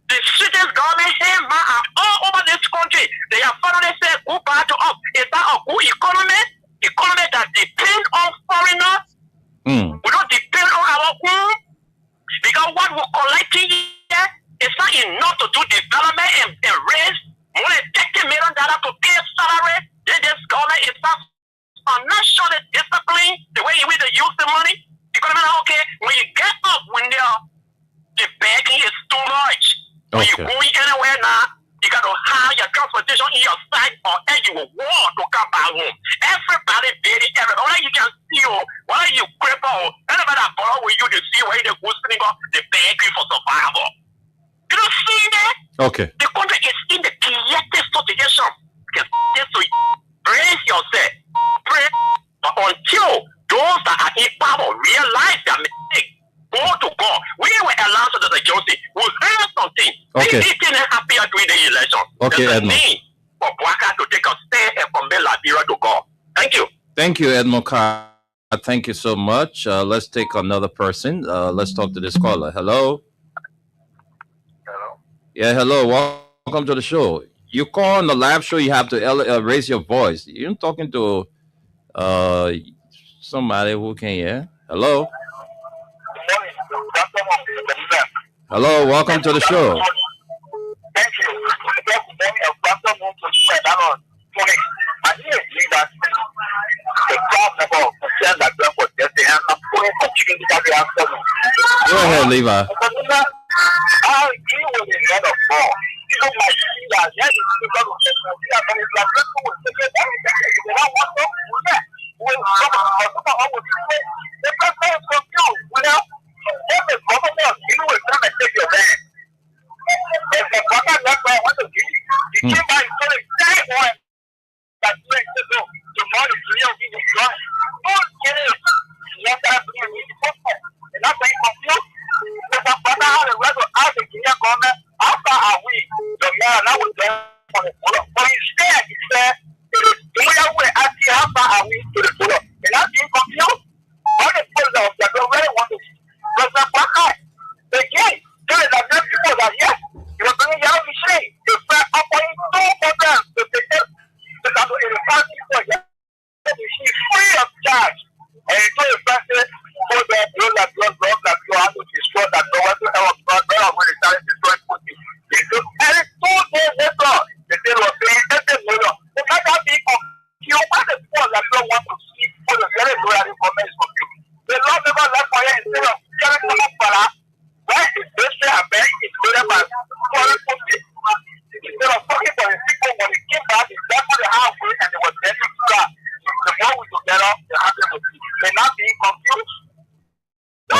The city's government here are all over this country. They have finally said goodbye to us. Is that a good economy? Economy that depends on foreigners? We don't depend on our own. Because what we're collecting here is not enough to do development and raise more than $30 million to pay salary. Then this government is not financially disciplined the way you will use the money. Economy, okay, when you get up, when the begging is too much. When you're going anywhere now, you got to hire your transportation in your side or else you will walk to come back home. Everybody dating everybody. Whether you can see you, whether you cripple, anybody that borrow with you to see where they go sitting up, they beg you for survival. You don't see that? Okay. The country is in the creative situation. This to Okay. He didn't appear during the election. Okay, There's a Edmond. need for Bouaka to take a stand and commit Liberia to God. Thank you. Thank you, Edmond Carr. Thank you so much. Let's take another person. Let's talk to this caller. Hello. Hello. Yeah, hello. Welcome to the show. You call on the live show, you have to raise your voice. You're talking to somebody who can hear. Hello. Hello, welcome to the show. Thank you. Go ahead, Levi.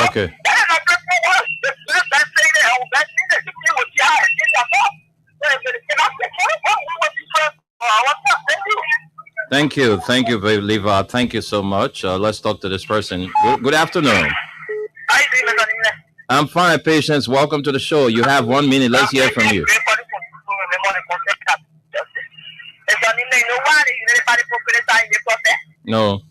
Okay. Thank you, Levi. Thank you so much. Let's talk to this person. Good afternoon. I'm fine, Patience. Welcome to the show. You have 1 minute. Let's hear from you. No.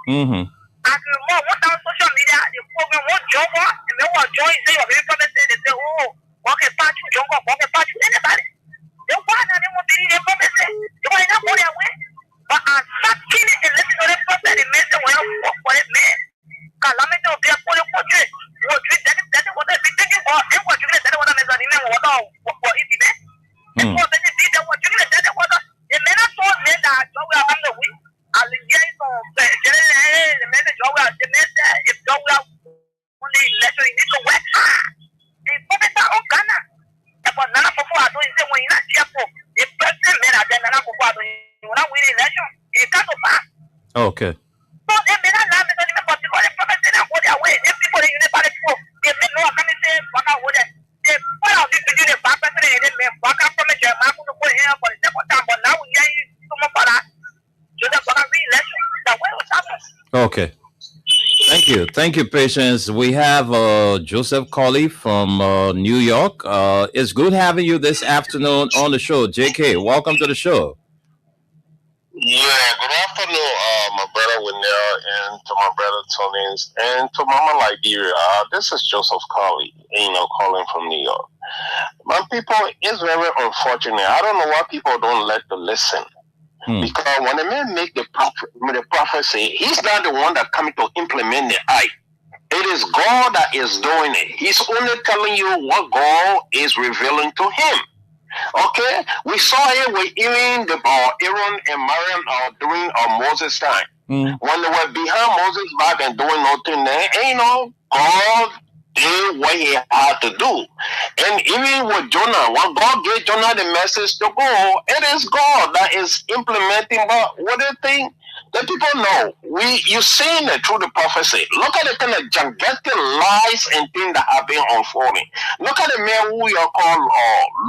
Mm-hmm. Okay. Okay. Thank you, Patience. We have Joseph Colley from New York. It's good having you this afternoon on the show. JK, welcome to the show. Yeah, good afternoon, my brother Winnell, and to my brother Tony, and to Mama Liberia. This is Joseph Colley, calling from New York. My people, it's very unfortunate. I don't know why people don't like to listen. Because when a man make the prophecy, he's not the one that coming to implement the act. It is God that is doing it. He's only telling you what God is revealing to him. Okay, we saw it with even Aaron and Miriam during Moses' time. When they were behind Moses' back and doing nothing there, God did what he had to do. And even with Jonah, when God gave Jonah the message to go, it is God that is implementing. But what do you think? The people know. You seeing it through the prophecy. Look at the kind of gigantic lies and things that have been unfolding. Look at the man who you call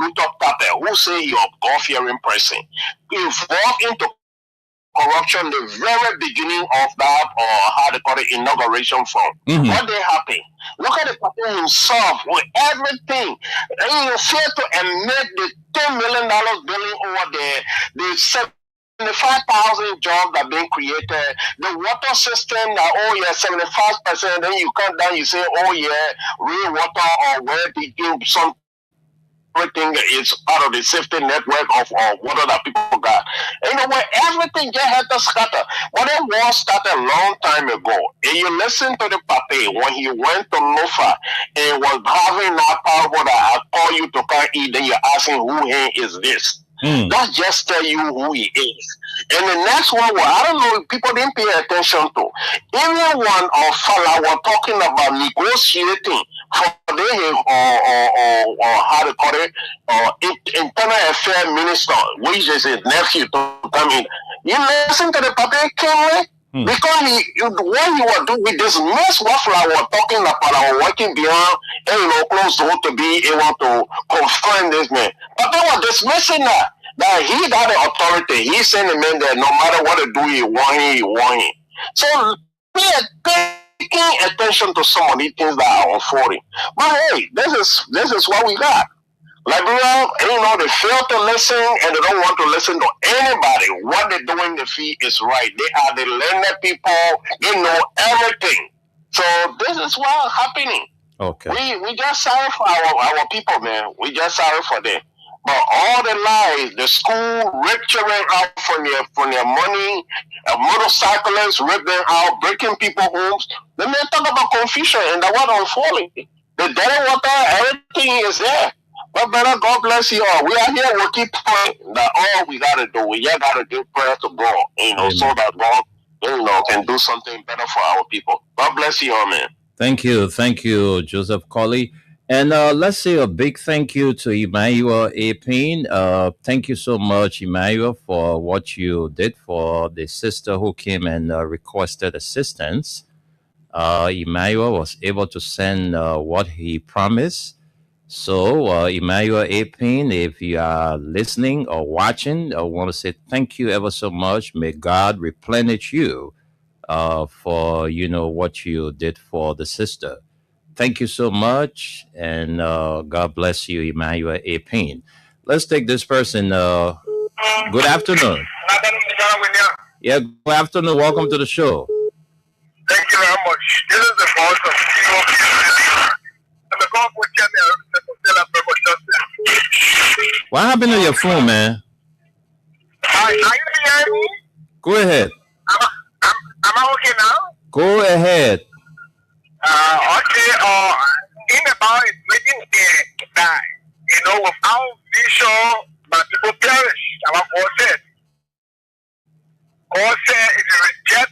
Luther Pape, who say you're a God-fearing person, involved into corruption the very beginning of that, or how they call it, inauguration from. What they happen? Look at the person himself with everything. And you fail to admit the $10 million billing over there, the 75,000 jobs that are being created, the water system that, oh yeah, 75%, then you come down, you say, oh yeah, rainwater or where they do some everything is part of the safety network of water that people got. You know what? Everything just had to scatter. But the war started a long time ago. And you listen to the Pape when he went to Lofa and was having that power that I call you to come eat, then you're asking who he is this. That just tell you who he is. And the next one, I don't know if people didn't pay attention to. Everyone of Fala were talking about negotiating for the or how to call it, internal affairs minister, which is his nephew, to come in. You listen to the Pape Kingsley? Because what he was doing with this mess, what Fala was talking about, I was working behind, and close to to be able to confirm this man. But they were dismissing that he got the authority. He's saying the man that no matter what to do, he want him. So we are taking attention to some of these things that are unfolding. But hey, this is what we got. Liberia, they fail to listen and they don't want to listen to anybody. What they're doing, the fee is right. They are the learned people. They know everything. So this is what's happening. Okay. We just sorry for our people, man. We just sorry for them. But all the lies, the school rip children out from their money, motorcyclists rip them out, breaking people's homes. Then they talk about confusion and the water unfolding. The dirty water, everything is there. But better, God bless you all. We are here, we'll keep praying that all we gotta do, we just gotta give prayer to God, so that God, can do something better for our people. God bless you all, man. Thank you, Joseph Colley. And let's say a big thank you to Emmanuel Apin. Thank you so much, Emmanuel, for what you did for the sister who came and requested assistance. Emmanuel was able to send what he promised. So, Emmanuel Apin, if you are listening or watching, I want to say thank you ever so much. May God replenish you for, what you did for the sister. Thank you so much, and God bless you, Emmanuel Apin. Let's take this person. Good afternoon. Yeah, good afternoon. Welcome to the show. Thank you very much. This is the voice of What happened to your phone, man? Are you hearing me? Go ahead. Am I okay now? Go ahead. Okay, in about it, making that, without vision, but people perish. Our God said, if you reject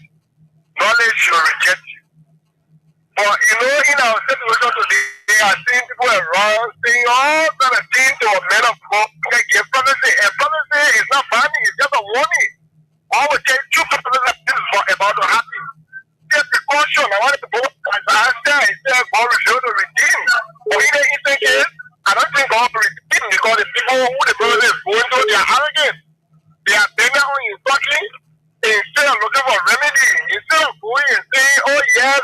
knowledge, you reject you. But, in our situation today, I see people around saying all kind of things to a man of God. They give prophecy. And prophecy is not binding, it's just a warning. I will tell you prophecies like this is about to happen. Just precaution. I want to go as I answer. He said God revealed to redeem. But in the instant case, I don't think God will redeem because the people who the prophecy is going through, they are arrogant. They are bending on instruction instead of looking for remedy. Instead of going and saying, oh yes,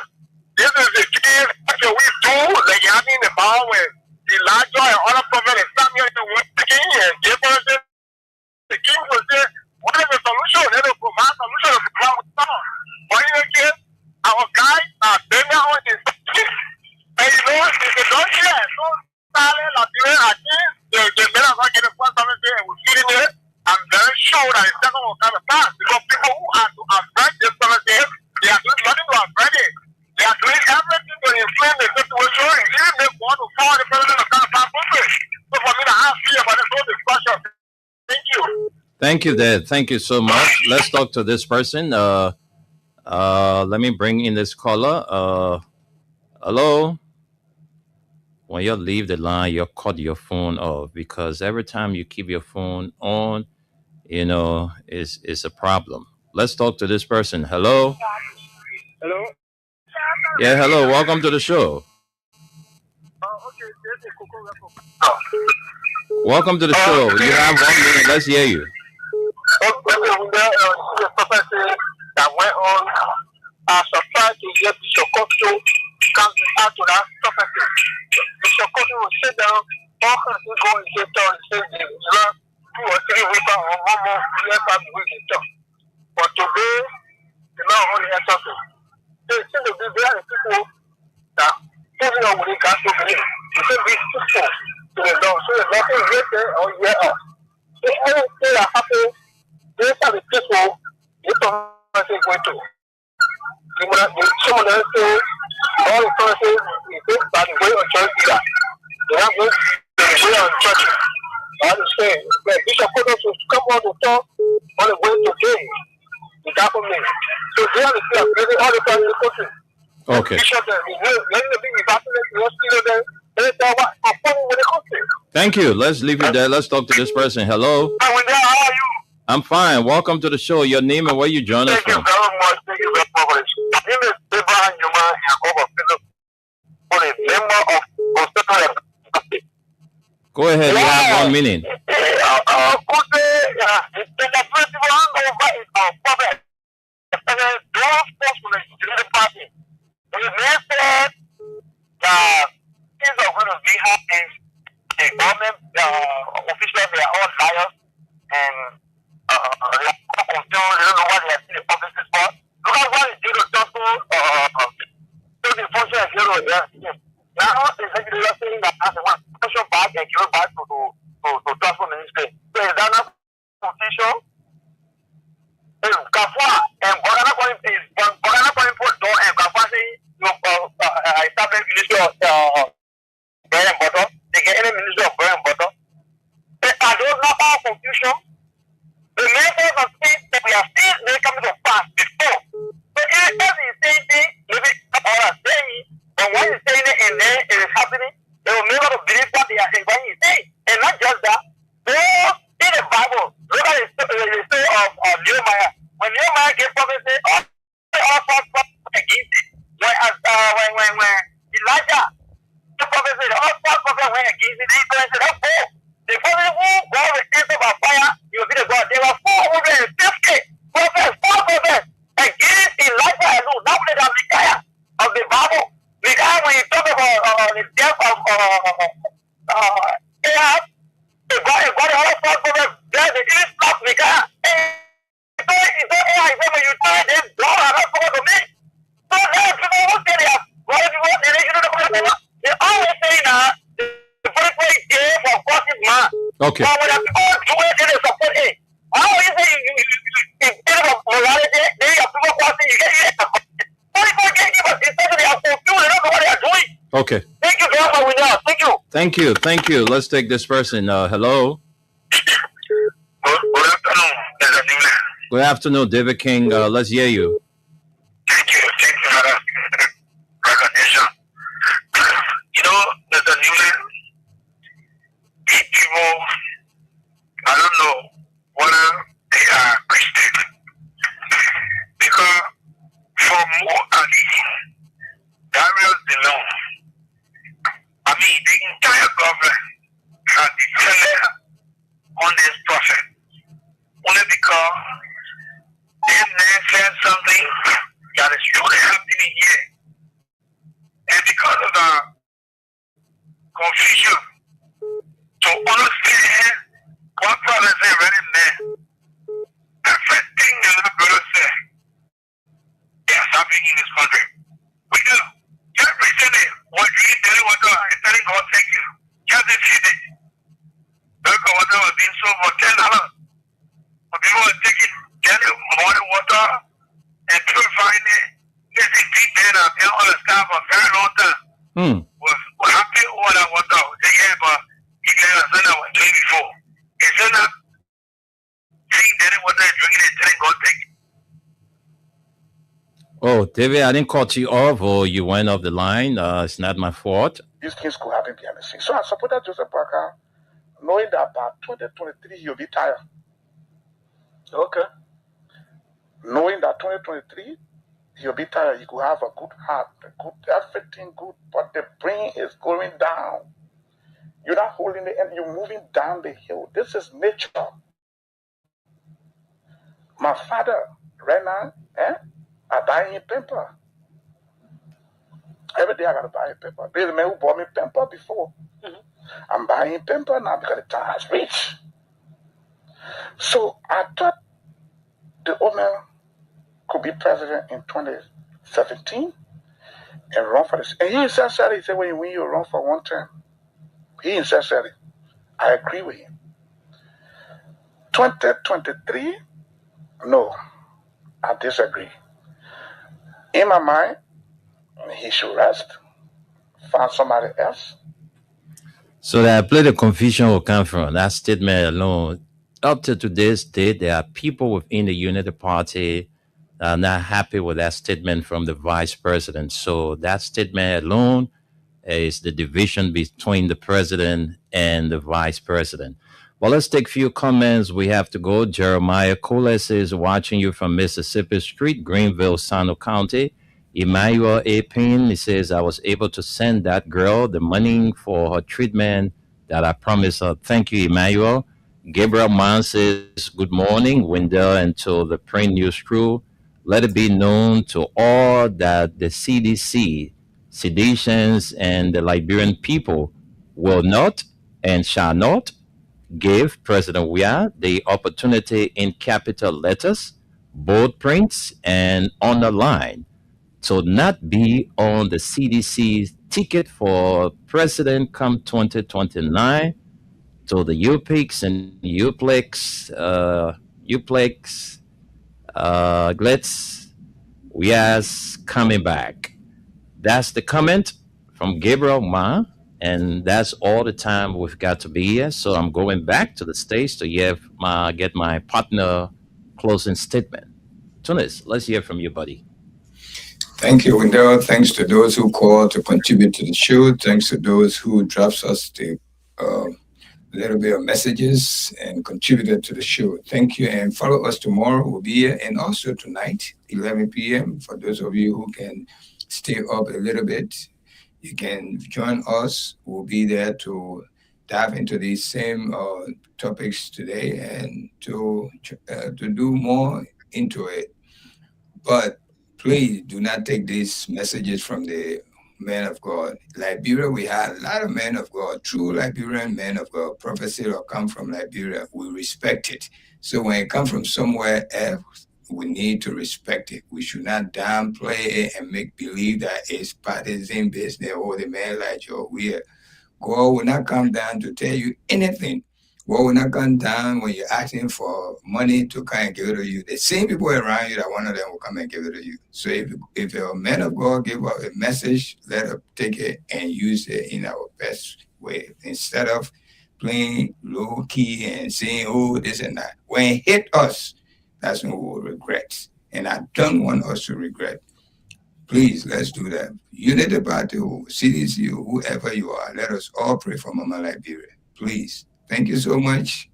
this is the case, what can we do? Like you have in the Bible when Elijah and other prophets and Samuel went to the king and gave us the king will say, what is the solution? They don't provide solution to the problem. But in the case, our guys are bending on instruction. And if they don't hear, so silent, like the men are not getting first something and we're feeding it. I'm very sure that it's not going to come to pass because people who are to affect this something, they are doing nothing to affect it. They are doing everything to inflame the situation and even make one to fall the president of Ghana purpose. So for me to have fear about this whole discussion. Thank you. Thank you, Dad. Thank you so much. Let's talk to this person. Let me bring in this caller. Hello. When you leave the line, you cut your phone off because every time you keep your phone on, it's a problem. Let's talk to this person. Hello. Hello. Yeah, hello. Welcome to the show. Welcome to the show. You have 1 minute. Let's hear you. That went on. I subscribe to get Bishop Koto comes out to that prophecy. Bishop Koto will sit down, all kinds of go and sit down and say, 2 or 3 weeks or 1 month, yes, I'm going to talk. But today, the man only has something. They seem to be very people that even though we can't do it, you can be truthful to the Lord. So there's nothing written or hear us. So anything that happens, these are the people this person is going to. Someone else says, all the persons is this by the way of church leader. They have this the way of church. I understand. But Bishop Kodos will come on the talk on the way to game. The government. So they understand really all the time in the country. Okay. Thank you. Let's leave it there. Let's talk to this person. Hello. How are you? I'm fine. Welcome to the show. Your name and where you join us from? Thank you very much. Thank you very much. My name is Abraham Yuma Yakoba Philip. I'm a member of Constitution. Go ahead. You have 1 minute. Officials, they are all liars and they are confused. They don't know what they are doing in the public sport. Look at what is Jiro Topo to the function of Jiro. Now, it's like they are saying that as a one function back and Jiro back to transport ministry. So, is that not official? Kafua and Bogana calling for door and Kafua saying, establish ministry of bread and butter. They get any ministry of bread and butter. Are those not all confusion? The message of things that we have seen may come to pass before. So if he's saying things, maybe all are saying, and when he's saying it and then it is happening, they will never believe what they are saying when he's saying. And not just that, those in the Bible, look at the story of Nehemiah. When Nehemiah gave prophecy, all false against it. When Elijah gave prophecy, all false prophets went against it. They said, oh, the prophet who God will take up a fire, you will be the God. There were 450 prophets against Elijah alone. Now let us Micaiah of the Bible. Micaiah, when you talk about the death of Ahab, God all false prophets there, they didn't stop Micaiah. It's not AI, when you tell them, God has not spoken to me. So there are people who say they have God, they always say that the first way is gay for gossip man. Okay. But when people do it, they support it. How you say instead of morality, then you have people gossip, you get it. But people get it, but instead they are confused, they don't know what they are doing. Okay. Thank you very much, William. Thank you. Thank you. Thank you. Let's take this person. Hello. Good afternoon, Mr. Newland. Good afternoon, David King. Let's hear you. Thank you for that recognition. You know, Mr. Newland, people, I don't know whether they are Christian. Because for more Ali, Darius Dillon, I mean, the entire government has declared on this prophet. Only because this man said something that is truly happening here. And because of the confusion, to understand what prophet said already man, everything that the brother said is happening in this country. We know. Just recently, what you telling what and telling God thank you. Just this evening. Look at what was being sold for $10. But people are taking morning water and purifying it. This is deep in all the stuff for a very long time. Was happy all that water. They gave he gave us another 24. It's not see that water drinking it, telling God thank you. Oh, David, I didn't cut you off or you went off the line. It's not my fault. These things could happen behind the scenes. So I supported Joseph Parker, knowing that by 2023 he'll be tired. Okay. knowing that 2023, he'll be tired. He could have a good heart, everything good, but the brain is going down. You're not holding the end, you're moving down the hill. This is nature. My father, right now, I buy him pamper. Every day I gotta buy him pamper. There's a man who bought me pamper before. I'm buying him pamper now because the time has reached. So I thought the old man could be president in 2017 and run for this. And he himself said, he said, when you run for one term, he himself said it. I agree with him. 2023, no, I disagree. In my mind, he should rest, find somebody else. So that play the confusion will come from that statement alone. Up to today's date, there are people within the Unity Party that are not happy with that statement from the vice president. So that statement alone is the division between the president and the vice president. Well, let's take a few comments. We have to go. Jeremiah Coles is watching you from Mississippi Street, Greenville, Sano County. Emmanuel A. Payne, he says, I was able to send that girl the money for her treatment that I promised her. Thank you, Emmanuel. Gabriel Mann says, good morning, Wendell, and to the Print News crew. Let it be known to all that the CDC, seditions, and the Liberian people will not and shall not give President Weah the opportunity in capital letters, bold prints, and on the line to not be on the CDC's ticket for president come 2029. So the UPICs and UPLEX, Glitz, Weah's coming back. That's the comment from Gabriel Ma, and that's all the time we've got to be here. So I'm going back to the stage to get my partner closing statement. Tunis, let's hear from you, buddy. Thank you, Wendell. Thanks to those who call to contribute to the show. Thanks to those who drops us the little bit of messages and contributed to the show. Thank you, and follow us tomorrow. We'll be here, and also tonight, 11 p.m. For those of you who can stay up a little bit, you can join us. We'll be there to dive into these same topics today and to do more into it. But please do not take these messages from the men of God. Liberia, we had a lot of men of God, true Liberian men of God. Prophecy will come from Liberia. We respect it. So when it comes from somewhere else, we need to respect it. We should not downplay it and make believe that it's partisan business or the man like Joe Weah. God will not come down to tell you anything. God will not come down when you're asking for money to come and give it to you. The same people around you, that one of them will come and give it to you. So if a man of God give us a message, let us take it and use it in our best way. Instead of playing low key and saying, oh, this and that. When it hit us, that's when we will regret. And I don't want us to regret. Please, let's do that. Unity Party, CDC, whoever you are, let us all pray for Mama Liberia. Please. Thank you so much.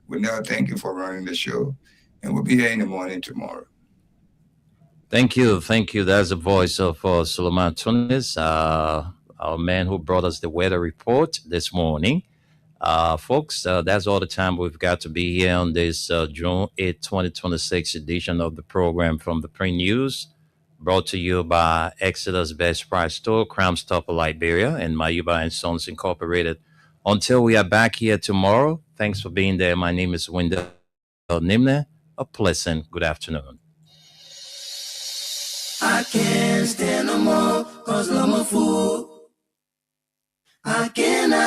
Wendell, thank you for running the show. And we'll be here in the morning tomorrow. Thank you. Thank you. That's the voice of Suleiman Tunis, our man who brought us the weather report this morning. Folks, that's all the time we've got to be here on this June 8, 2026 edition of the program from the Print News, brought to you by Exodus Best Price Store, Crime Stopper Liberia, and Mayuba & Sons Incorporated. Until we are back here tomorrow, thanks for being there. My name is Wendell Nimne. A pleasant good afternoon. I can't stand no more, cause I'm a fool. I cannot